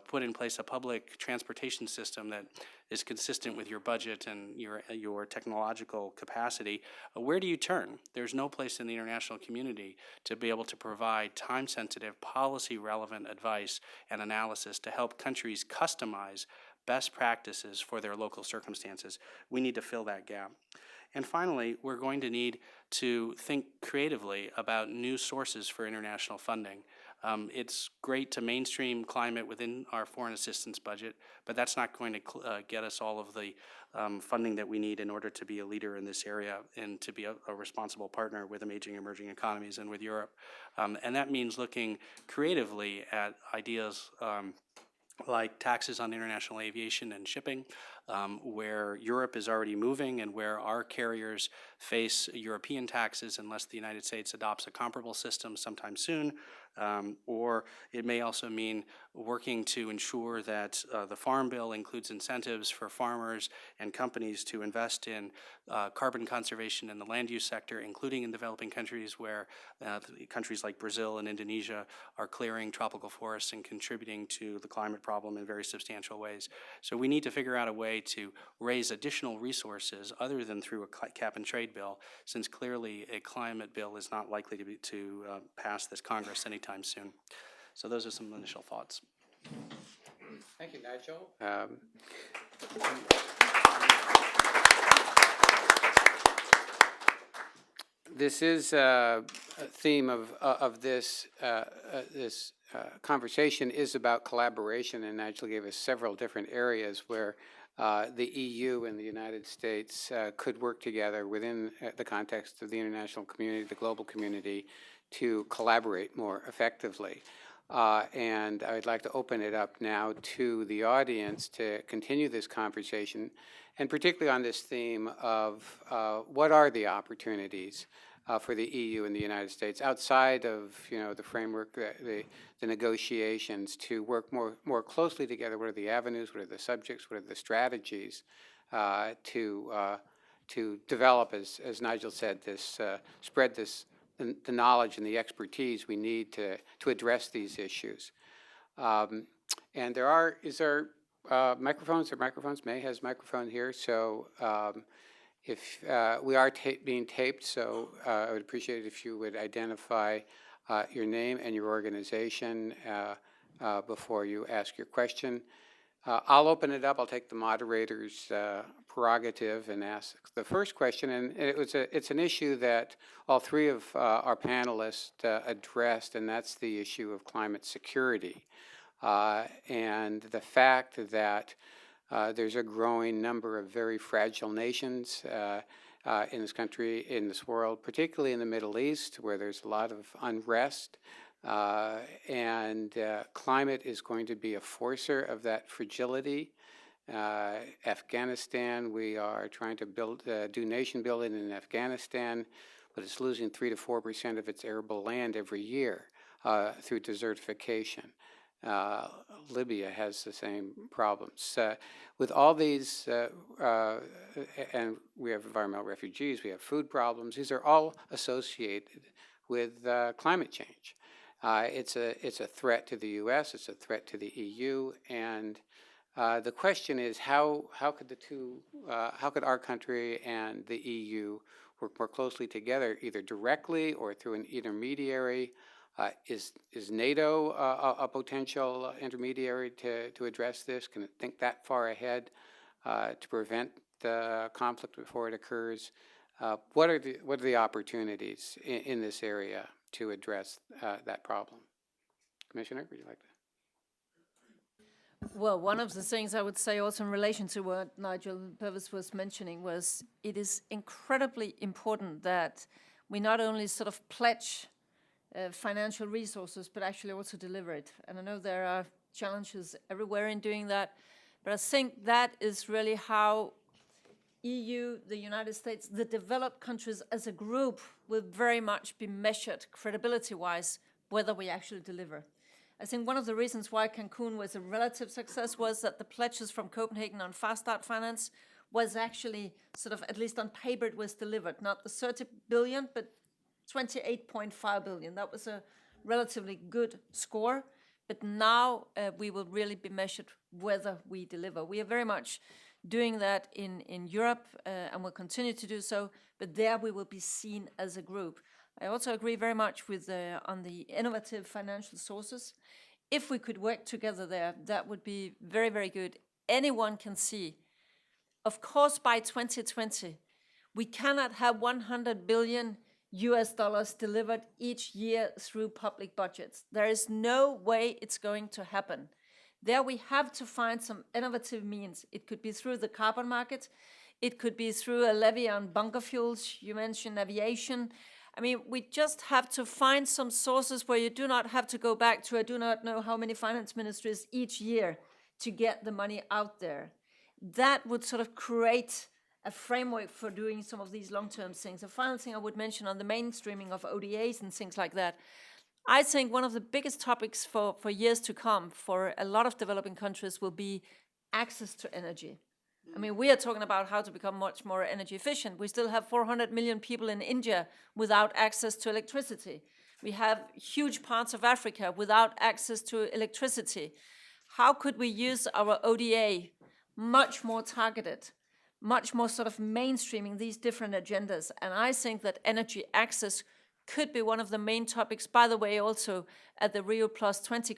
put in place a public transportation system that is consistent with your budget and your technological capacity, where do you turn? There's no place in the international community to be able to provide time-sensitive, policy-relevant advice and analysis to help countries customize best practices for their local circumstances. We need to fill that gap. And finally, we're going to need to think creatively about new sources for international funding. It's great to mainstream climate within our foreign assistance budget, but that's not going to get us all of the funding that we need in order to be a leader in this area and to be a responsible partner with emerging economies and with Europe. And that means looking creatively at ideas like taxes on international aviation and shipping, where Europe is already moving and where our carriers face European taxes unless the United States adopts a comparable system sometime soon. Or it may also mean working to ensure that the Farm Bill includes incentives for farmers and companies to invest in carbon conservation in the land use sector, including in developing countries where countries like Brazil and Indonesia are clearing tropical forests and contributing to the climate problem in very substantial ways. So we need to figure out a way to raise additional resources other than through a cap and trade bill, since clearly a climate bill is not likely to pass this Congress anytime soon. So those are some initial thoughts. Thank you, Nigel. This is a theme of this conversation is about collaboration, and Nigel gave us several different areas where the EU and the United States could work together within the context of the international community, the global community, to collaborate more effectively. And I'd like to open it up now to the audience to continue this conversation, and particularly on this theme of what are the opportunities for the EU and the United States outside of, the framework, the negotiations, to work more closely together. What are the avenues? What are the subjects? What are the strategies to develop, as Nigel said, spread the knowledge and the expertise we need to address these issues. And is there microphones? May has microphone here, so if we are being taped, so I would appreciate it if you would identify your name and your organization before you ask your question. I'll open it up. I'll take the moderator's prerogative and ask the first question. And it's an issue that all three of our panelists addressed, and that's the issue of climate security and the fact that there's a growing number of very fragile nations in this country, in this world, particularly in the Middle East, where there's a lot of unrest. And climate is going to be a forcer of that fragility. Afghanistan, we are trying to do nation building in Afghanistan, but it's losing 3 to 4% of its arable land every year through desertification. Libya has the same problems. With all these, and we have environmental refugees, we have food problems, these are all associated with climate change. It's a threat to the U.S., it's a threat to the EU, and the question is how could our country and the EU work more closely together, either directly or through an intermediary? Is NATO a potential intermediary to address this? Can it think that far ahead to prevent the conflict before it occurs? What are the opportunities in this area to address that problem? Commissioner, would you like to? Well, one of the things I would say also in relation to what Nigel Purvis was mentioning was it is incredibly important that we not only sort of pledge financial resources, but actually also deliver it. And I know there are challenges everywhere in doing that, but I think that is really how EU, the United States, the developed countries as a group will very much be measured credibility-wise whether we actually deliver. I think one of the reasons why Cancun was a relative success was that the pledges from Copenhagen on Fast Start Finance was actually sort of, at least on paper, it was delivered. Not the 30 billion, but 28.5 billion. That was a relatively good score. But now we will really be measured whether we deliver. We are very much doing that in Europe and will continue to do so, but there we will be seen as a group. I also agree very much with on the innovative financial sources. If we could work together there, that would be very, very good. Anyone can see. Of course, by 2020, we cannot have $100 billion delivered each year through public budgets. There is no way it's going to happen. There we have to find some innovative means. It could be through the carbon market. It could be through a levy on bunker fuels. You mentioned aviation. I mean, we just have to find some sources where you do not have to go back to I do not know how many finance ministries each year to get the money out there. That would sort of create a framework for doing some of these long-term things. The final thing I would mention on the mainstreaming of ODAs and things like that, I think one of the biggest topics for years to come for a lot of developing countries will be access to energy. I mean, we are talking about how to become much more energy efficient. We still have 400 million people in India without access to electricity. We have huge parts of Africa without access to electricity. How could we use our ODA much more targeted, much more sort of mainstreaming these different agendas? And I think that energy access could be one of the main topics, by the way, also at the Rio Plus 20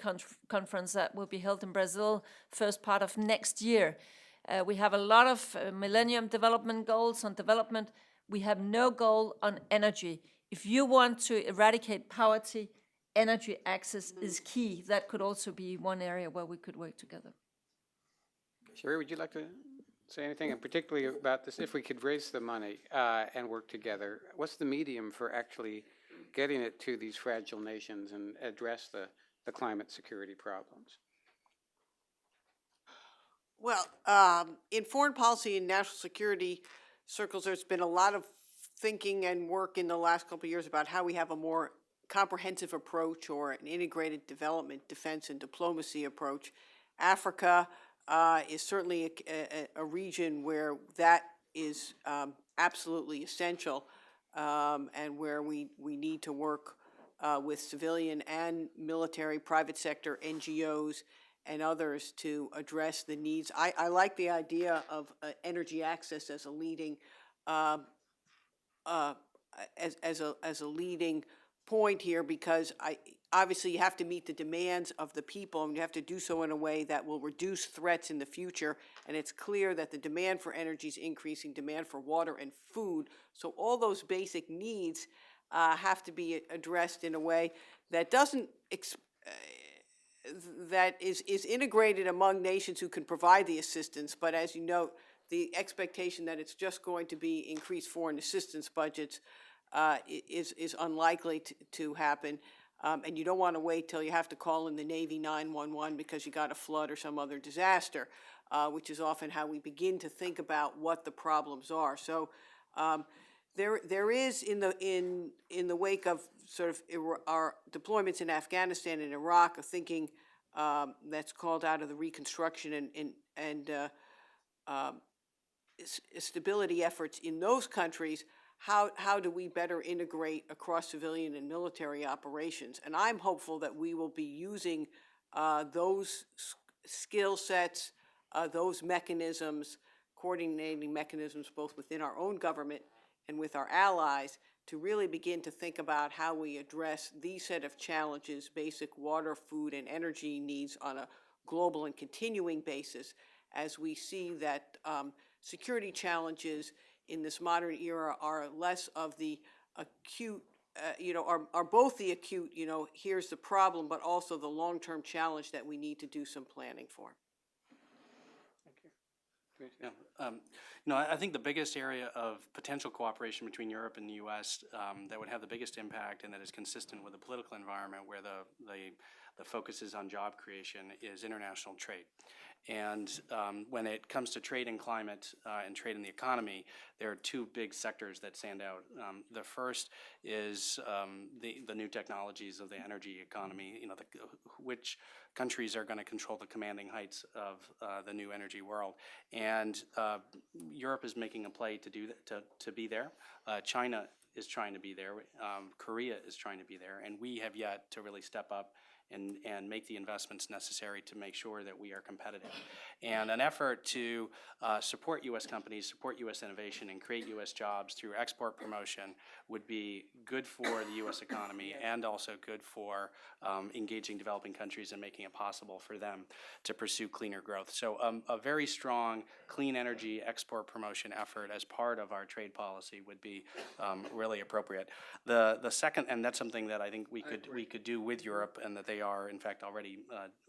conference that will be held in Brazil, first part of next year. We have a lot of Millennium Development Goals on development. We have no goal on energy. If you want to eradicate poverty, energy access is key. That could also be one area where we could work together. Sherry, would you like to say anything, and particularly about this, if we could raise the money and work together, what's the medium for actually getting it to these fragile nations and address the the climate security problems? Well, in foreign policy and national security circles, there's been a lot of thinking and work in the last couple of years about how we have a more comprehensive approach or an integrated development, defense, and diplomacy approach. Africa is certainly a region where that is absolutely essential, and where we need to work with civilian and military, private sector, NGOs, and others to address the needs. I like the idea of energy access as a leading as a leading point here, because obviously you have to meet the demands of the people, and you have to do so in a way that will reduce threats in the future. And it's clear that the demand for energy is increasing, demand for water and food. So all those basic needs have to be addressed in a way that doesn't that is integrated among nations who can provide the assistance. But as you note, the expectation that it's just going to be increased foreign assistance budgets is unlikely to happen. And you don't want to wait till you have to call in the Navy 911 because you got a flood or some other disaster, which is often how we begin to think about what the problems are. So there is in the wake of sort of our deployments in Afghanistan and Iraq a thinking that's called out of the reconstruction and stability efforts in those countries. How do we better integrate across civilian and military operations? And I'm hopeful that we will be using those skill sets, those mechanisms, coordinating mechanisms both within our own government and with our allies, to really begin to think about how we address these set of challenges, basic water, food, and energy needs on a global and continuing basis, as we see that security challenges in this modern era are less of the acute, are both the acute, here's the problem, but also the long-term challenge that we need to do some planning for. Yeah, I think the biggest area of potential cooperation between Europe and the U.S. That would have the biggest impact and that is consistent with the political environment where the focus is on job creation is international trade. And when it comes to trade and climate and trade in the economy, there are two big sectors that stand out. The first is the new technologies of the energy economy, which countries are going to control the commanding heights of the new energy world. And Europe is making a play to do that, to be there. China is trying to be there. Korea is trying to be there. And we have yet to really step up and make the investments necessary to make sure that we are competitive. And an effort to support U.S. companies, support U.S. innovation, and create U.S. jobs through export promotion would be good for the U.S. economy and also good for engaging developing countries and making it possible for them to pursue cleaner growth. So a very strong clean energy export promotion effort as part of our trade policy would be really appropriate. The second, and that's something that I think we could do with Europe, and that they are in fact already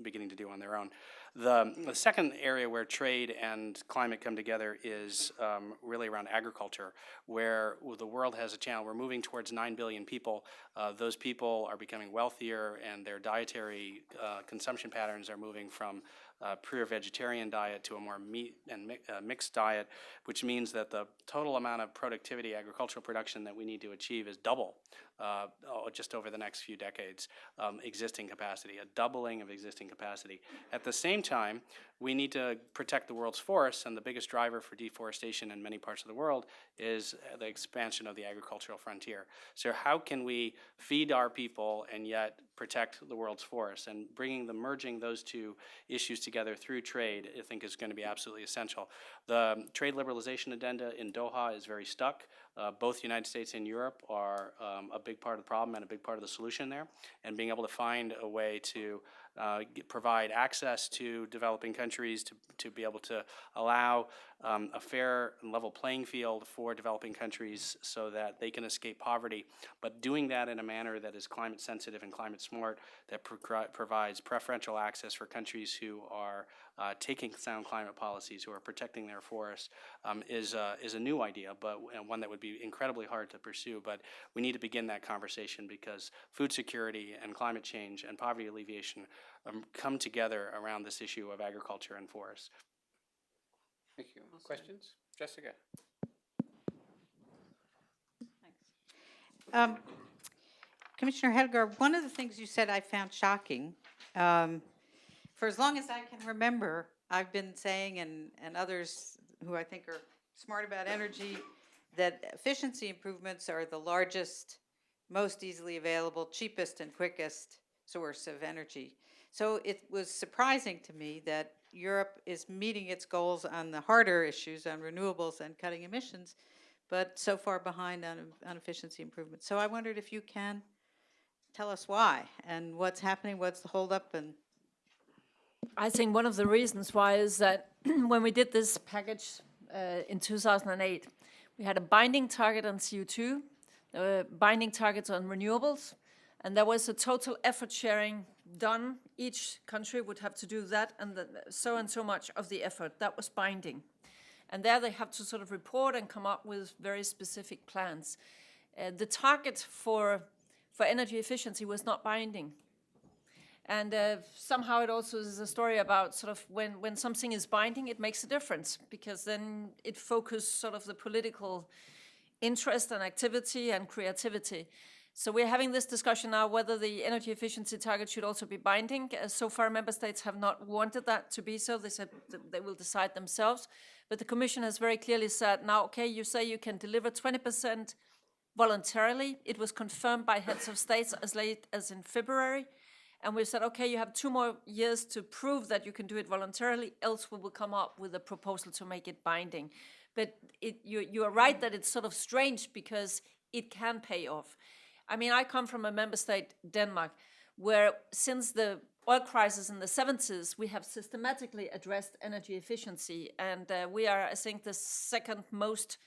beginning to do on their own. The second area where trade and climate come together is really around agriculture, where the world has a challenge. We're moving towards 9 billion people. Those people are becoming wealthier, and their dietary consumption patterns are moving from pure vegetarian diet to a more meat and mixed diet, which means that the total amount of productivity, agricultural production that we need to achieve is double just over the next few decades, existing capacity, a doubling of existing capacity. At the same time, we need to protect the world's forests, and the biggest driver for deforestation in many parts of the world is the expansion of the agricultural frontier. So how can we feed our people and yet protect the world's forests? And merging those two issues together through trade, I think, is going to be absolutely essential. The trade liberalization agenda in Doha is very stuck. Both the United States and Europe are a big part of the problem and a big part of the solution there, and being able to find a way to provide access to developing countries to be able to allow a fair and level playing field for developing countries so that they can escape poverty, but doing that in a manner that is climate sensitive and climate smart, that provides preferential access for countries who are taking sound climate policies, who are protecting their forests, is a new idea, but one that would be incredibly hard to pursue. But we need to begin that conversation because food security and climate change and poverty alleviation come together around this issue of agriculture and forests. Thank you. Questions? Jessica? Commissioner Hedegaard, one of the things you said I found shocking, for as long as I can remember, I've been saying, and others who I think are smart about energy, that efficiency improvements are the largest, most easily available, cheapest and quickest source of energy. So it was surprising to me that Europe is meeting its goals on the harder issues, on renewables and cutting emissions, but so far behind on efficiency improvements. So I wondered if you can tell us why and what's happening, what's the holdup, and I think one of the reasons why is that when we did this package in 2008, we had a binding target on CO2, there were binding targets on renewables, and there was a total effort sharing done. Each country would have to do that and so much of the effort. That was binding. And there they have to sort of report and come up with very specific plans. The target for energy efficiency was not binding. And somehow it also is a story about sort of when something is binding, it makes a difference because then it focuses sort of the political interest and activity and creativity. So we're having this discussion now whether the energy efficiency target should also be binding. So far, member states have not wanted that to be so. They said they will decide themselves. But the Commission has very clearly said, now, okay, you say you can deliver 20% voluntarily. It was confirmed by heads of states as late as in February. And we said, okay, you have 2 more years to prove that you can do it voluntarily, else we will come up with a proposal to make it binding. But you are right that it's sort of strange because it can pay off. I mean, I come from a member state, Denmark, where since the oil crisis in the 70s, we have systematically addressed energy efficiency. And we are, I think, the second most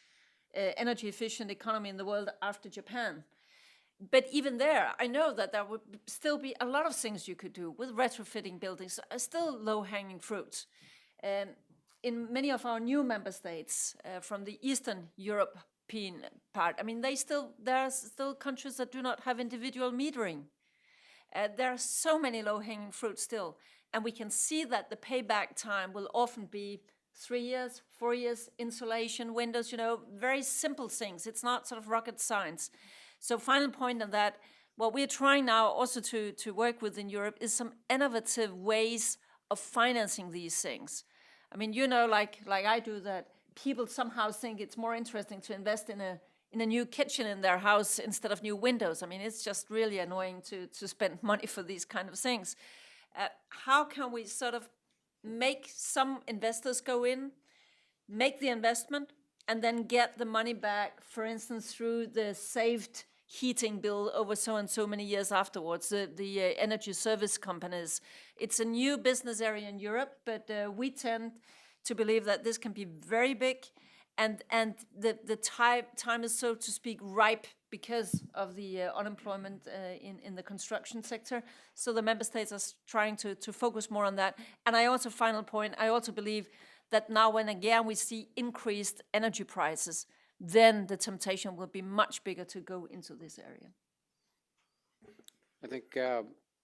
energy efficient economy in the world after Japan. But even there, I know that there would still be a lot of things you could do with retrofitting buildings, still low-hanging fruits. In many of our new member states from the Eastern European part, I mean, there are still countries that do not have individual metering. There are so many low-hanging fruits still, and we can see that the payback time will often be 3 years, 4 years, insulation, windows, very simple things. It's not sort of rocket science. So final point on that, what we're trying now also to work with in Europe is some innovative ways of financing these things. I mean, like I do, that people somehow think it's more interesting to invest in a new kitchen in their house instead of new windows. I mean, it's just really annoying to spend money for these kind of things. How can we sort of make some investors go in, make the investment, and then get the money back, for instance, through the saved heating bill over so and so many years afterwards, the energy service companies. It's a new business area in Europe, but we tend to believe that this can be very big, and the time is, so to speak, ripe because of the unemployment in the construction sector. So the member states are trying to focus more on that. And final point, I also believe that now when again we see increased energy prices, then the temptation will be much bigger to go into this area. I think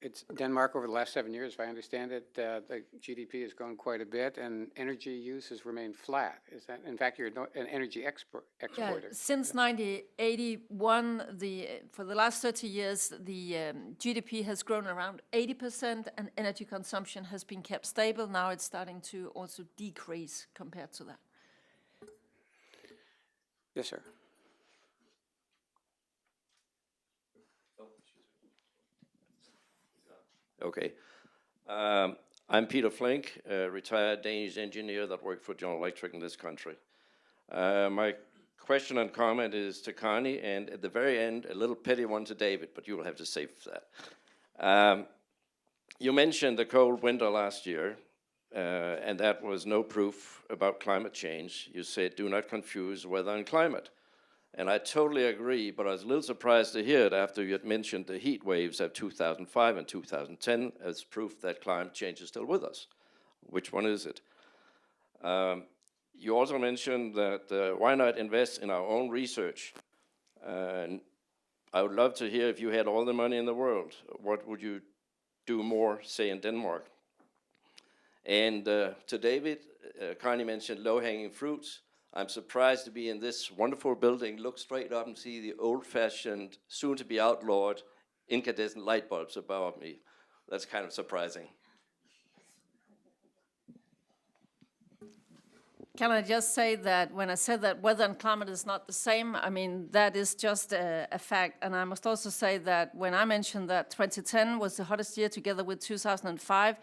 it's Denmark over the last 7 years, if I understand it, the GDP has grown quite a bit and energy use has remained flat. Is that, in fact, you're an energy exporter? Yeah, since 1981, for the last 30 years, the GDP has grown around 80% and energy consumption has been kept stable. Now it's starting to also decrease compared to that. Yes, sir. Okay. I'm Peter Flink, a retired Danish engineer that worked for General Electric in this country. My question and comment is to Connie, and at the very end, a little petty one to David, but you will have to save that. You mentioned the cold winter last year, and that was no proof about climate change. You said, do not confuse weather and climate. And I totally agree, but I was a little surprised to hear it after you had mentioned the heat waves of 2005 and 2010 as proof that climate change is still with us. Which one is it? you also mentioned that why not invest in our own research? And I would love to hear, if you had all the money in the world, what would you do more, say, in Denmark? And to David, Connie mentioned low-hanging fruits. I'm surprised to be in this wonderful building, look straight up and see the old-fashioned, soon-to-be outlawed incandescent light bulbs above me. That's kind of surprising. Can I just say that when I said that weather and climate is not the same, I mean, that is just a fact. And I must also say that when I mentioned that 2010 was the hottest year together with 2005,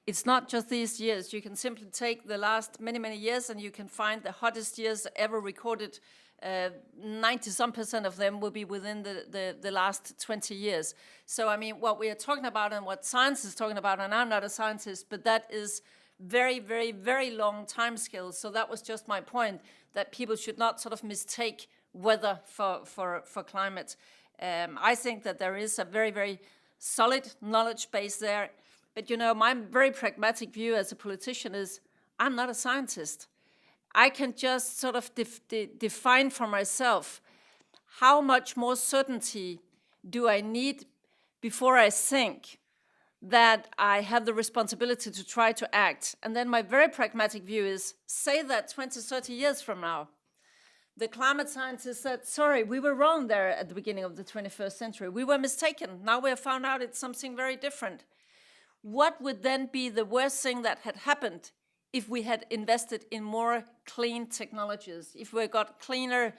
it's not just these years. You can simply take the last many, many years and you can find the hottest years ever recorded. 90-some% of them will be within the last 20 years. So, I mean, what we are talking about and what science is talking about, and I'm not a scientist, but that is very, very, very long time scales. So that was just my point, that people should not sort of mistake weather for climate. I think that there is a very, very solid knowledge base there. But, you know, my very pragmatic view as a politician is I'm not a scientist. I can just sort of define for myself how much more certainty do I need before I think that I have the responsibility to try to act. And then my very pragmatic view is, say that 20, 30 years from now, the climate scientists said, sorry, we were wrong there at the beginning of the 21st century. We were mistaken. Now we have found out it's something very different. What would then be the worst thing that had happened if we had invested in more clean technologies, if we got cleaner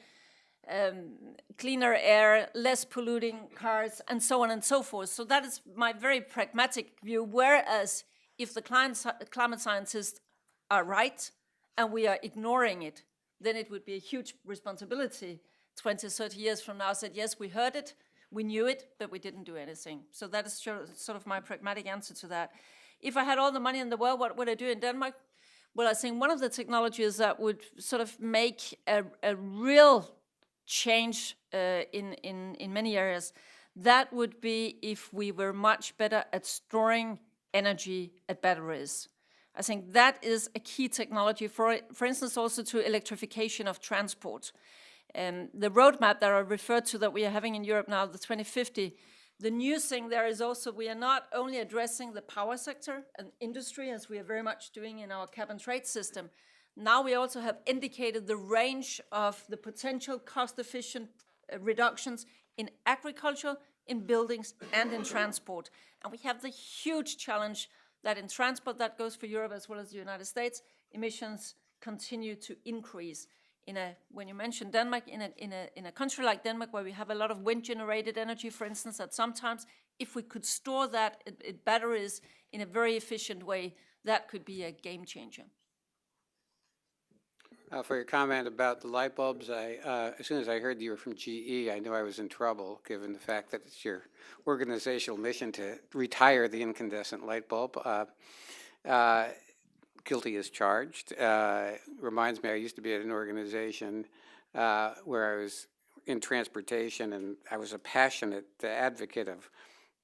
air, less polluting cars, and so on and so forth? So that is my very pragmatic view. Whereas if the climate scientists are right and we are ignoring it, then it would be a huge responsibility 20, 30 years from now, said, yes, we heard it, we knew it, but we didn't do anything. So that is sort of my pragmatic answer to that. If I had all the money in the world, what would I do in Denmark? Well, I think one of the technologies that would sort of make a real change in many areas, that would be if we were much better at storing energy at batteries. I think that is a key technology, for instance, also to electrification of transport. The roadmap that I referred to that we are having in Europe now, the 2050, the new thing there is also we are not only addressing the power sector and industry, as we are very much doing in our cap and trade system. Now we also have indicated the range of the potential cost-efficient reductions in agriculture, in buildings, and in transport. And we have the huge challenge that in transport, that goes for Europe as well as the United States, emissions continue to increase. When you mention Denmark, in a country like Denmark, where we have a lot of wind-generated energy, for instance, that sometimes, if we could store that in batteries in a very efficient way, that could be a game changer. For your comment about the light bulbs, as soon as I heard you were from GE, I knew I was in trouble, given the fact that it's your organizational mission to retire the incandescent light bulb. Guilty as charged. Reminds me, I used to be at an organization where I was in transportation, and I was a passionate advocate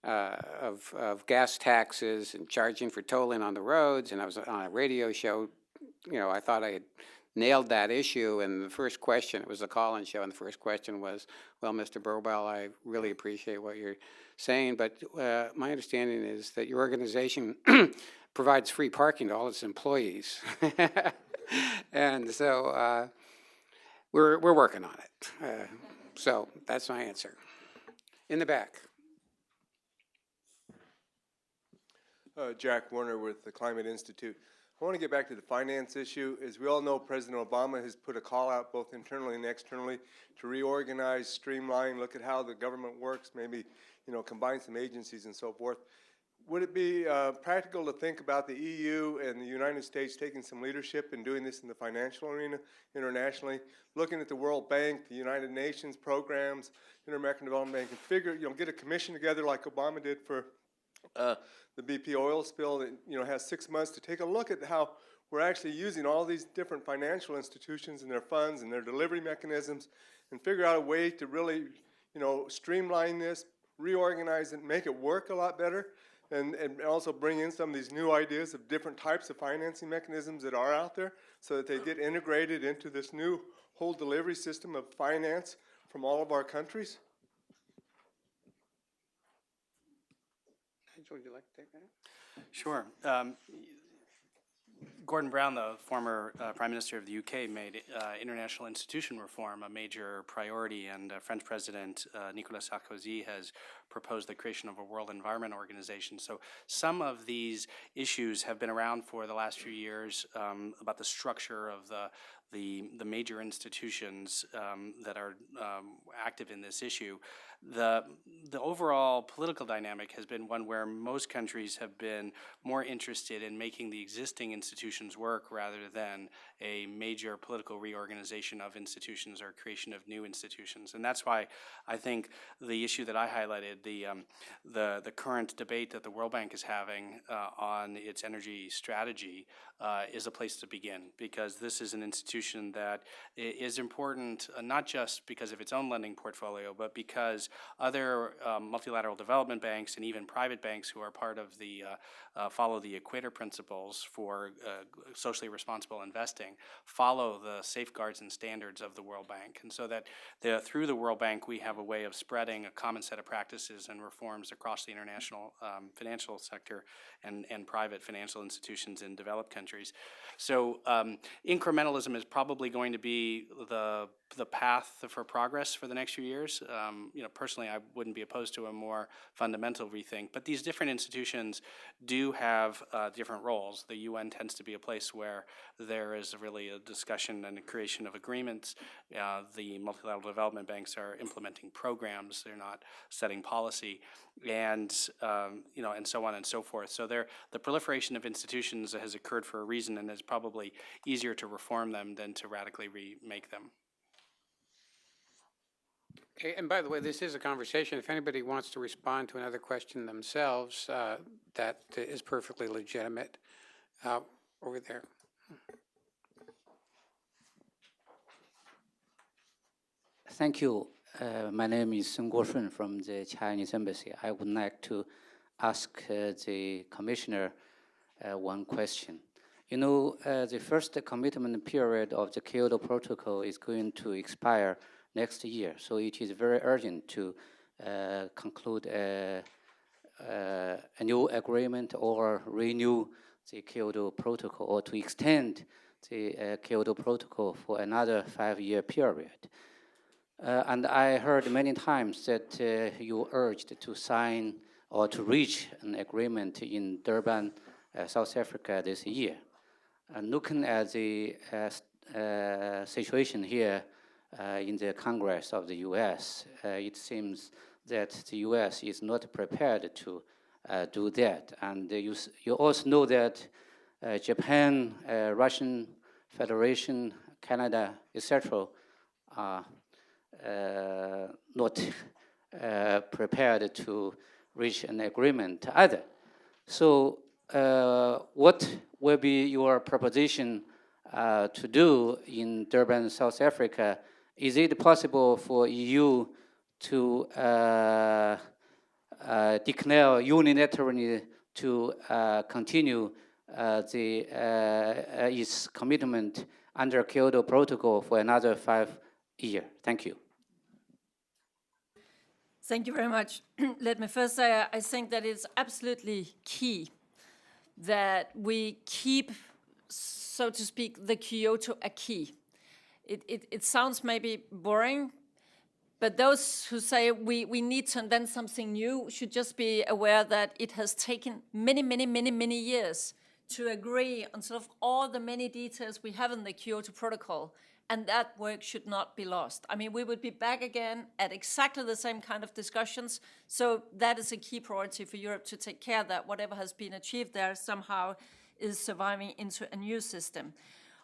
of gas taxes and charging for tolling on the roads. And I was on a radio show. You know, I thought I had nailed that issue. And the first question, it was a call-in show, and the first question was, "Well, Mr. Brobel, I really appreciate what you're saying, but my understanding is that your organization provides free parking to all its employees." And so we're working on it. So that's my answer. In the back. Jack Warner with the Climate Institute. I want to get back to the finance issue. As we all know, President Obama has put a call out both internally and externally to reorganize, streamline, look at how the government works, maybe, you know, combine some agencies and so forth. Would it be practical to think about the EU and the United States taking some leadership in doing this in the financial arena internationally, looking at the World Bank, the United Nations programs, Inter-American Development Bank, and figure, you know, get a commission together like Obama did for the BP oil spill that, you know, has 6 months to take a look at how we're actually using all these different financial institutions and their funds and their delivery mechanisms, and figure out a way to really, you know, streamline this, reorganize it, make it work a lot better. and also bring in some of these new ideas of different types of financing mechanisms that are out there so that they get integrated into this new whole delivery system of finance from all of our countries? Would you like to take that? Sure. Gordon Brown, the former Prime Minister of the UK, made international institution reform a major priority, and French President Nicolas Sarkozy has proposed the creation of a World Environment Organization. So some of these issues have been around for the last few years about the structure of the major institutions that are active in this issue. The overall political dynamic has been one where most countries have been more interested in making the existing institutions work rather than a major political reorganization of institutions or creation of new institutions. And that's why I think the issue that I highlighted, the current debate that the World Bank is having on its energy strategy is a place to begin, because this is an institution that is important not just because of its own lending portfolio, but because other multilateral development banks and even private banks who are part of the follow the Equator Principles for socially responsible investing follow the safeguards and standards of the World Bank. And so that through the World Bank we have a way of spreading a common set of practices and reforms across the international financial sector and private financial institutions in developed countries. So incrementalism is probably going to be the path for progress for the next few years. Personally, I wouldn't be opposed to a more fundamental rethink, but these different institutions do have different roles. The UN tends to be a place where there is really a discussion and a creation of agreements. The multilateral development banks are implementing programs; they're not setting policy, and and so on and so forth. So the proliferation of institutions has occurred for a reason, and it's probably easier to reform them than to radically remake them. Okay, and by the way, this is a conversation. If anybody wants to respond to another question themselves, that is perfectly legitimate. Over there. Thank you. My name is Sun Guoshun from the Chinese Embassy. I would like to ask the Commissioner one question. The first commitment period of the Kyoto Protocol is going to expire next year, so it is very urgent to conclude a new agreement or renew the Kyoto Protocol, or to extend the Kyoto Protocol for another 5-year period. And I heard many times that you urged to sign or to reach an agreement in Durban, South Africa this year. And looking at the situation here in the Congress of the U.S., it seems that the U.S. is not prepared to do that. And you also know that Japan, Russian Federation, Canada, etc., are not prepared to reach an agreement either. So what will be your proposition to do in Durban, South Africa? Is it possible for EU to declare unilaterally to continue its commitment under Kyoto Protocol for another 5 years? Thank you. Thank you very much. Let me first say I think that it's absolutely key that we keep, so to speak, the Kyoto acquis. It sounds maybe boring, but those who say we need to invent something new should just be aware that it has taken many years to agree on sort of all the many details we have in the Kyoto Protocol, and that work should not be lost. I mean, we would be back again at exactly the same kind of discussions, so that is a key priority for Europe, to take care that whatever has been achieved there somehow is surviving into a new system.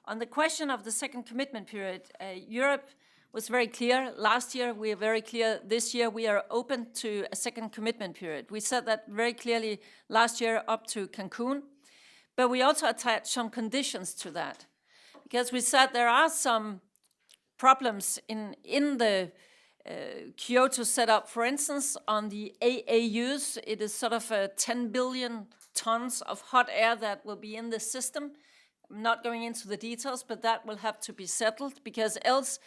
On the question of the second commitment period, Europe was very clear. Last year, we are very clear. This year, we are open to a second commitment period. We said that very clearly last year up to Cancun, but we also attached some conditions to that, because we said there are some problems in the Kyoto set up, for instance, on the AAUs, it is sort of 10 billion tons of hot air that will be in the system. I'm not going into the details, but that will have to be settled, because else,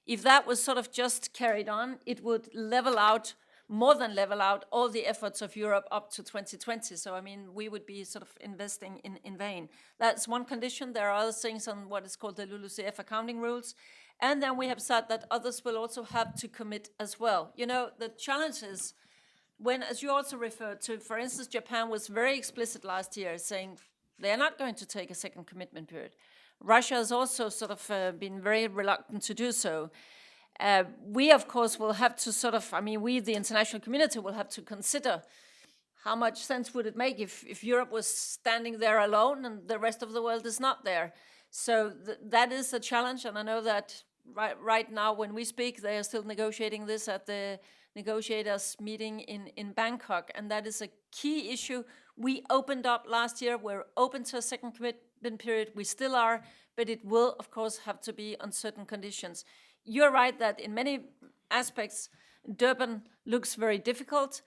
if that was sort of just carried on, it would level out, more than level out, all the efforts of Europe up to 2020. So, I mean, we would be sort of investing in vain. That's one condition. There are other things on what is called the LULUCF accounting rules. And then we have said that others will also have to commit as well. You know, the challenge is when, as you also referred to, for instance, Japan was very explicit last year saying they're not going to take a second commitment period. Russia has also sort of been very reluctant to do so. We, of course, will have to sort of, I mean, we, the international community, will have to consider how much sense would it make if Europe was standing there alone and the rest of the world is not there. So that is a challenge, and I know that right now when we speak, they are still negotiating this at the negotiators meeting in Bangkok, and that is a key issue. We opened up last year, we're open to a second commitment period, we still are, but it will, of course, have to be on certain conditions. You're right that in many aspects, Durban looks very difficult.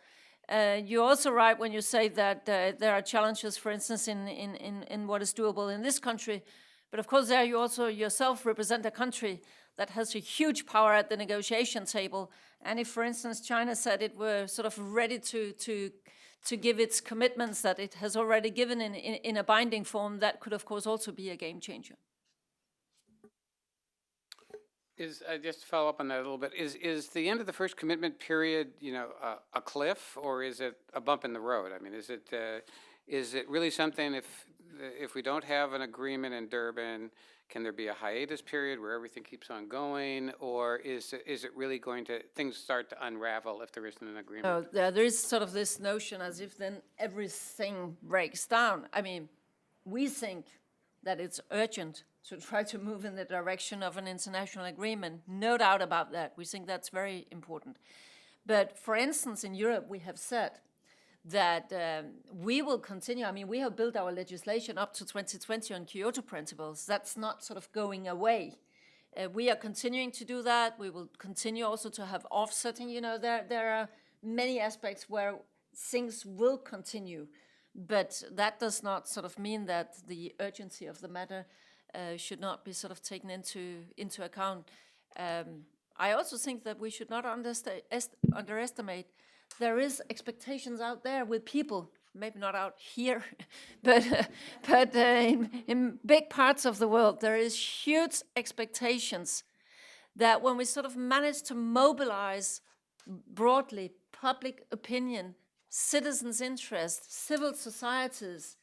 You're also right when you say that there are challenges, for instance, in what is doable in this country. But of course, there you also yourself represent a country that has a huge power at the negotiation table. And if, for instance, China said it were sort of ready to give its commitments that it has already given in a binding form, that could, of course, also be a game changer. Just to follow up on that a little bit, is the end of the first commitment period, you know, a cliff, or is it a bump in the road? I mean, is it really something, if we don't have an agreement in Durban, can there be a hiatus period where everything keeps on going, or is it really going to, things start to unravel if there isn't an agreement? There is sort of this notion as if then everything breaks down. I mean, we think that it's urgent to try to move in the direction of an international agreement. No doubt about that. We think that's very important. But for instance, in Europe, we have said that we will continue. I mean, we have built our legislation up to 2020 on Kyoto principles. That's not sort of going away. We are continuing to do that. We will continue also to have offsetting. You know, there are many aspects where things will continue. But that does not sort of mean that the urgency of the matter should not be sort of taken into account. I also think that we should not underestimate. There is expectations out there with people, maybe not out here, but in big parts of the world, there is huge expectations that when we sort of manage to mobilize broadly public opinion, citizens' interest, civil societies,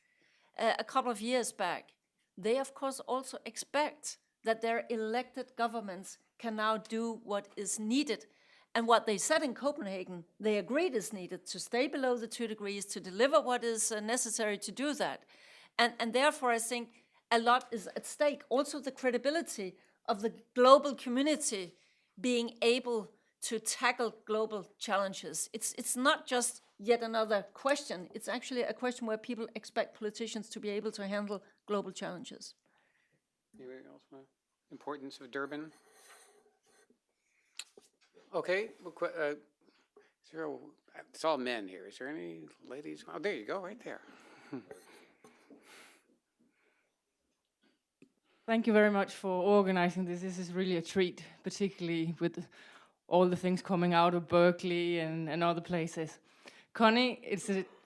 a couple of years back, they of course also expect that their elected governments can now do what is needed. And what they said in Copenhagen, they agreed is needed to stay below the 2 degrees, to deliver what is necessary to do that. And therefore, I think a lot is at stake. Also the credibility of the global community being able to tackle global challenges. It's not just yet another question. It's actually a question where people expect politicians to be able to handle global challenges. Anybody else want importance of Durban? Okay, it's all men here. Is there any ladies? Oh, there you go, right there. Thank you very much for organizing this. This is really a treat, particularly with all the things coming out of Berkeley and other places. Connie,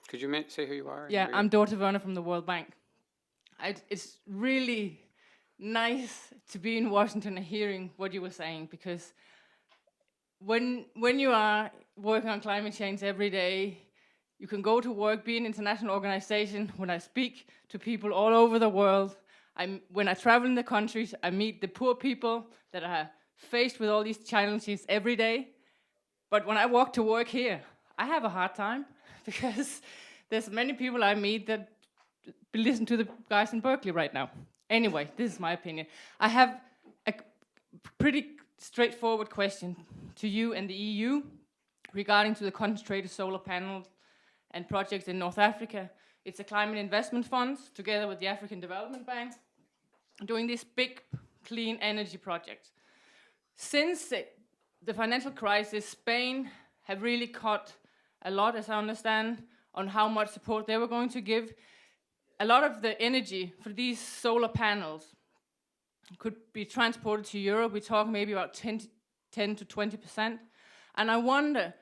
Could you say who you are? Yeah, I'm Dorte Werner from the World Bank. It's really nice to be in Washington and hearing what you were saying, because when you are working on climate change every day, you can go to work, be an international organization. When I speak to people all over the world, when I travel in the countries, I meet the poor people that are faced with all these challenges every day. But when I walk to work here, I have a hard time, because there's many people I meet that listen to the guys in Berkeley right now. Anyway, this is my opinion. I have a pretty straightforward question to you and the EU regarding to the concentrated solar panels and projects in North Africa. It's a climate investment fund together with the African Development Bank doing this big clean energy project. Since the financial crisis, Spain have really cut a lot, as I understand, on how much support they were going to give. A lot of the energy for these solar panels could be transported to Europe. We talk maybe about 10 to 20%. And I wonder,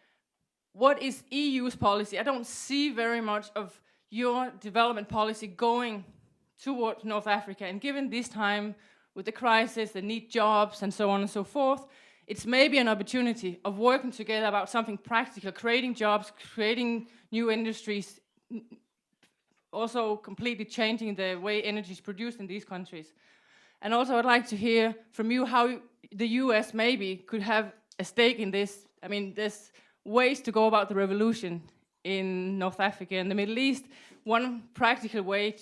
what is EU's policy? I don't see very much of your development policy going toward North Africa. And given this time with the crisis, the need jobs and so on and so forth, it's maybe an opportunity of working together about something practical, creating jobs, creating new industries, also completely changing the way energy is produced in these countries. And also I'd like to hear from you how the US maybe could have a stake in this. I mean, there's ways to go about the revolution in North Africa and the Middle East. One practical way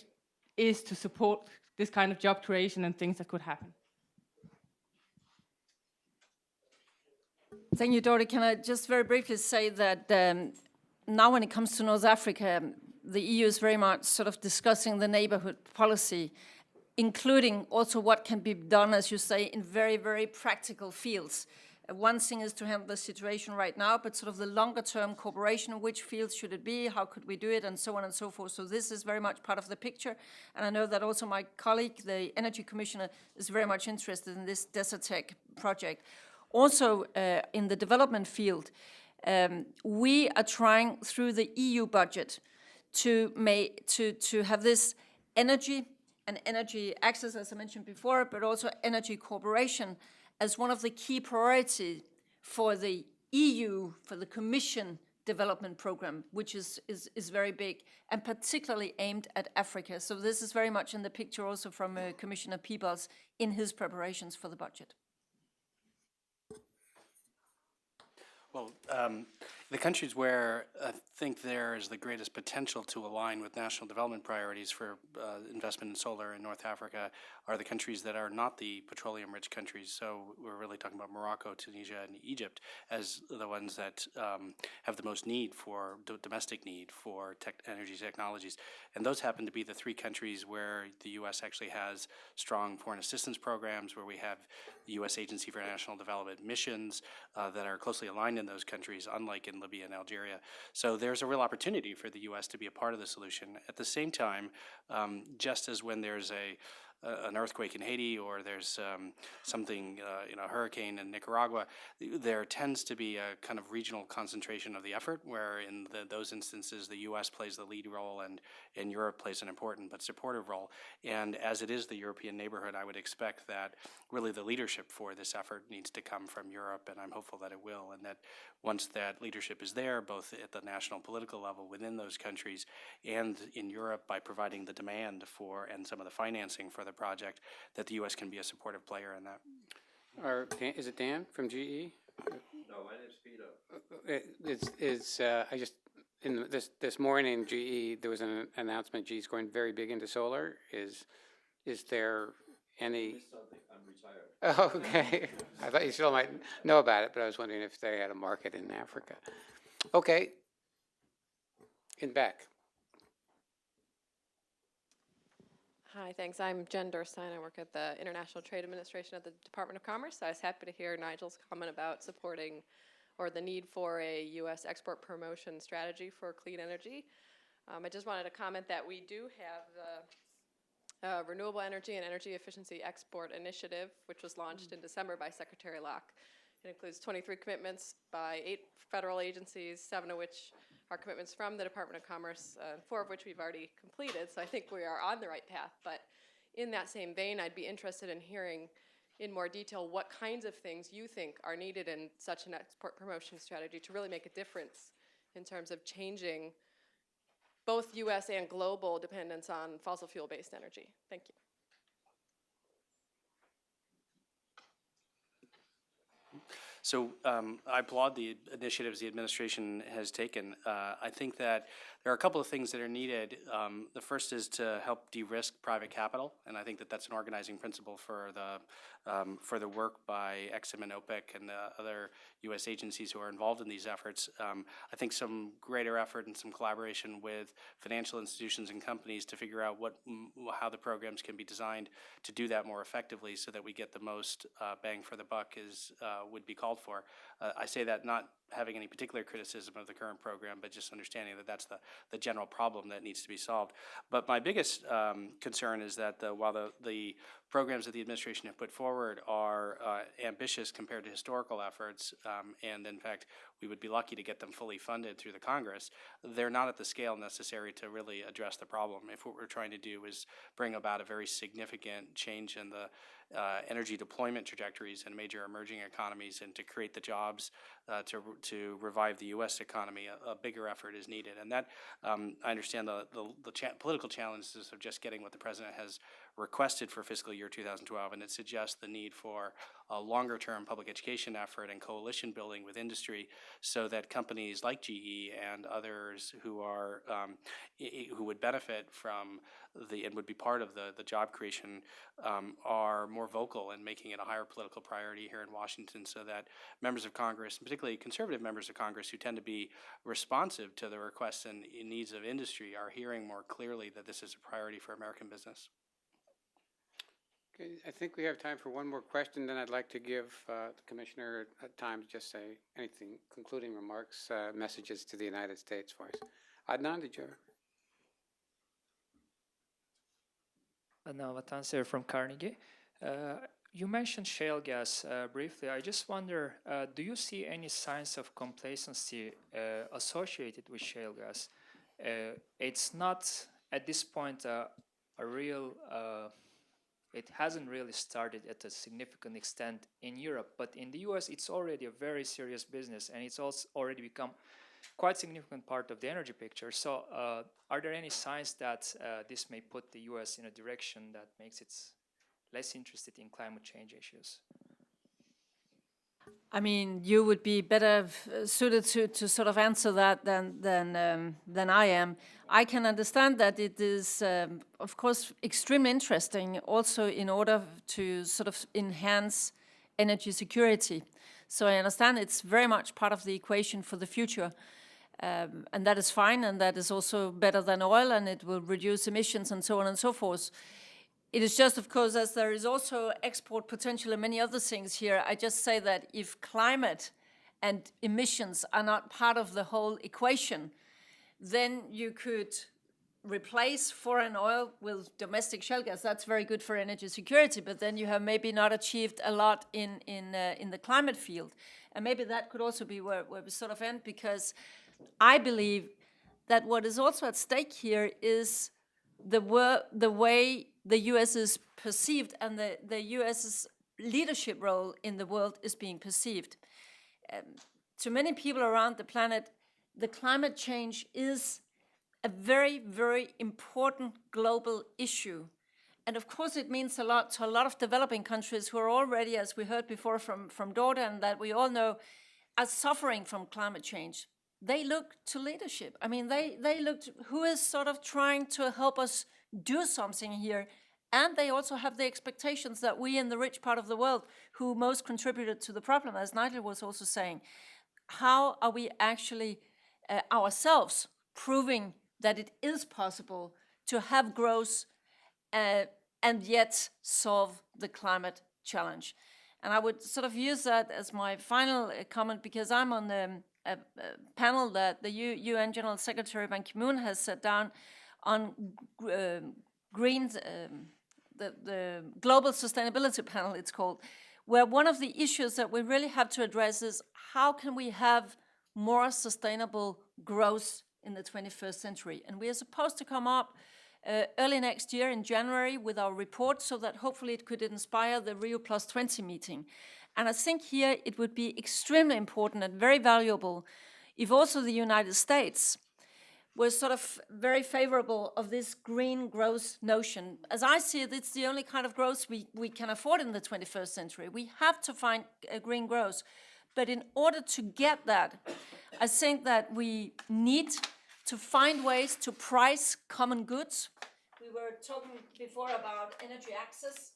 is to support this kind of job creation and things that could happen. Thank you, Dorothy. Can I just very briefly say that now when it comes to North Africa, the EU is very much sort of discussing the neighborhood policy, including also what can be done, as you say, in very, very practical fields. One thing is to handle the situation right now, but sort of the longer-term cooperation, which fields should it be, how could we do it, and so on and so forth. So this is very much part of the picture. And I know that also my colleague, the Energy Commissioner, is very much interested in this Desertec project. Also, in the development field, we are trying through the EU budget to have this energy and energy access, as I mentioned before, but also energy cooperation as one of the key priorities for the EU, for the Commission development program, which is very big and particularly aimed at Africa. So this is very much in the picture also from Commissioner Peebles in his preparations for the budget. Well, the countries where I think there is the greatest potential to align with national development priorities for investment in solar in North Africa are the countries that are not the petroleum-rich countries. So we're really talking about Morocco, Tunisia, and Egypt as the ones that have the most need for domestic need for energy technologies. And those happen to be the three countries where the U.S. actually has strong foreign assistance programs, where we have the U.S. Agency for International Development missions that are closely aligned in those countries, unlike in Libya and Algeria. So there's a real opportunity for the U.S. to be a part of the solution. At the same time, just as when there's an earthquake in Haiti or there's something, a hurricane in Nicaragua, there tends to be a kind of regional concentration of the effort, where in those instances the U.S. plays the lead role and Europe plays an important but supportive role. And as it is the European neighborhood, I would expect that really the leadership for this effort needs to come from Europe, and I'm hopeful that it will, and that once that leadership is there, both at the national political level within those countries and in Europe by providing the demand for and some of the financing for the project, that the U.S. can be a supportive player in that. Is it Dan from GE? No, my name's Peter. This morning, GE, there was an announcement, GE's going very big into solar. Is there any? I'm retired. Oh, okay. I thought you still might know about it, but I was wondering if they had a market in Africa. Okay. In back. Hi, thanks. I'm Jen Durstein. I work at the International Trade Administration at the Department of Commerce. I was happy to hear Nigel's comment about supporting or the need for a U.S. export promotion strategy for clean energy. I just wanted to comment that we do have the Renewable Energy and Energy Efficiency Export Initiative, which was launched in December by Secretary Locke. It includes 23 commitments by 8 federal agencies, 7 of which are commitments from the Department of Commerce, 4 of which we've already completed, so I think we are on the right path. But in that same vein, I'd be interested in hearing in more detail what kinds of things you think are needed in such an export promotion strategy to really make a difference in terms of changing both U.S. and global dependence on fossil fuel-based energy. Thank you. So I applaud the initiatives the administration has taken. I think that there are a couple of things that are needed. The first is to help de-risk private capital, and I think that that's an organizing principle for the work by EXIM and OPEC and the other U.S. agencies who are involved in these efforts. I think some greater effort and some collaboration with financial institutions and companies to figure out how the programs can be designed to do that more effectively so that we get the most bang for the buck would be called for. I say that not having any particular criticism of the current program, but just understanding that that's the general problem that needs to be solved. But my biggest concern is that while the programs that the administration have put forward are ambitious compared to historical efforts, and in fact, we would be lucky to get them fully funded through the Congress, they're not at the scale necessary to really address the problem. If what we're trying to do is bring about a very significant change in the energy deployment trajectories in major emerging economies and to create the jobs to revive the U.S. economy, a bigger effort is needed. And that, I understand the political challenges of just getting what the president has requested for fiscal year 2012, and it suggests the need for a longer-term public education effort and coalition building with industry so that companies like GE and others who would benefit from and would be part of the job creation are more vocal in making it a higher political priority here in Washington, so that members of Congress, particularly conservative members of Congress who tend to be responsive to the requests and needs of industry, are hearing more clearly that this is a priority for American business. Okay, I think we have time for one more question, then I'd like to give the Commissioner time to just say anything, concluding remarks, messages to the United States for us. Adnan, did you ever? Adnan Vatansever from Carnegie. You mentioned shale gas briefly. I just wonder, do you see any signs of complacency associated with shale gas? It's not, at this point, a real... it hasn't really started at a significant extent in Europe, but in the US, it's already a very serious business, and it's also already become quite significant part of the energy picture. So are there any signs that this may put the US in a direction that makes it less interested in climate change issues? I mean, you would be better suited to sort of answer that than I am. I can understand that it is, of course, extremely interesting also in order to sort of enhance energy security. So I understand it's very much part of the equation for the future. And that is fine, and that is also better than oil, and it will reduce emissions and so on and so forth. It is just, of course, as there is also export potential and many other things here, I just say that if climate and emissions are not part of the whole equation, then you could replace foreign oil with domestic shale gas. That's very good for energy security, but then you have maybe not achieved a lot in the climate field. And maybe that could also be where we sort of end, because I believe that what is also at stake here is the way the U.S. is perceived and the U.S.'s leadership role in the world is being perceived. To many people around the planet, the climate change is a very, very important global issue. And of course, it means a lot to a lot of developing countries who are already, as we heard before from Dorda, and that we all know, are suffering from climate change. They look to leadership. I mean, they look to who is sort of trying to help us do something here. And they also have the expectations that we in the rich part of the world, who most contributed to the problem, as Nigel was also saying, how are we actually ourselves proving that it is possible to have growth and yet solve the climate challenge? And I would sort of use that as my final comment, because I'm on a panel that the UN General Secretary Ban Ki-moon has set down on green, the Global Sustainability Panel, it's called, where one of the issues that we really have to address is how can we have more sustainable growth in the 21st century. And we are supposed to come up early next year in January with our report, so that hopefully it could inspire the Rio Plus 20 meeting. And I think here it would be extremely important and very valuable if also the United States was sort of very favorable of this green growth notion. As I see it, it's the only kind of growth we can afford in the 21st century. We have to find green growth. But in order to get that, I think that we need to find ways to price common goods. We were talking before about energy access.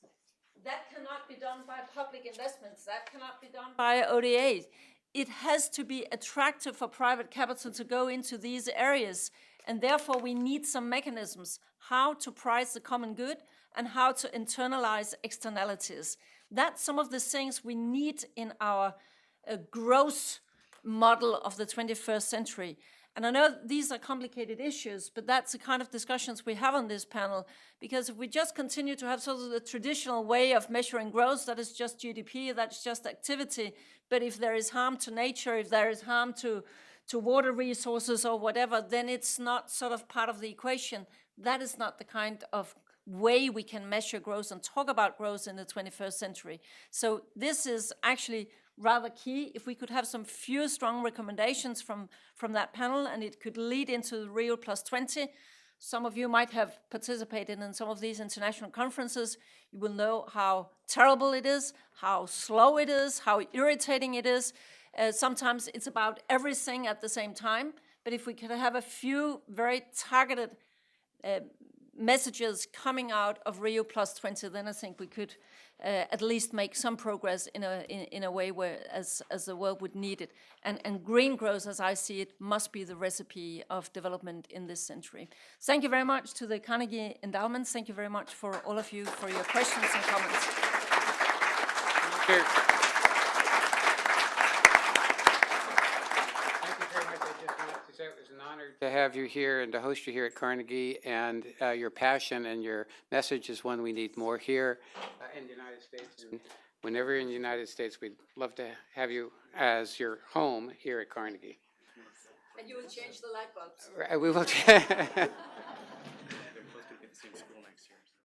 That cannot be done by public investments. That cannot be done by ODAs. It has to be attractive for private capital to go into these areas. And therefore, we need some mechanisms how to price the common good and how to internalize externalities. That's some of the things we need in our growth model of the 21st century. And I know these are complicated issues, but that's the kind of discussions we have on this panel, because if we just continue to have sort of the traditional way of measuring growth, that is just GDP, that's just activity, but if there is harm to nature, if there is harm to water resources or whatever, then it's not sort of part of the equation. That is not the kind of way we can measure growth and talk about growth in the 21st century. So this is actually rather key. If we could have some few strong recommendations from that panel, and it could lead into the Rio +20. Some of you might have participated in some of these international conferences. You will know how terrible it is, how slow it is, how irritating it is. Sometimes it's about everything at the same time. But if we could have a few very targeted messages coming out of Rio +20, then I think we could at least make some progress in a way where as the world would need it. And green growth, as I see it, must be the recipe of development in this century. Thank you very much to the Carnegie Endowment. Thank you very much for all of you for your questions and comments. It was an honor to have you here and to host you here at Carnegie, and your passion and your message is one we need more here in the United States. And whenever you're in the United States, we'd love to have you as your home here at Carnegie. And you will change the light bulbs. We will.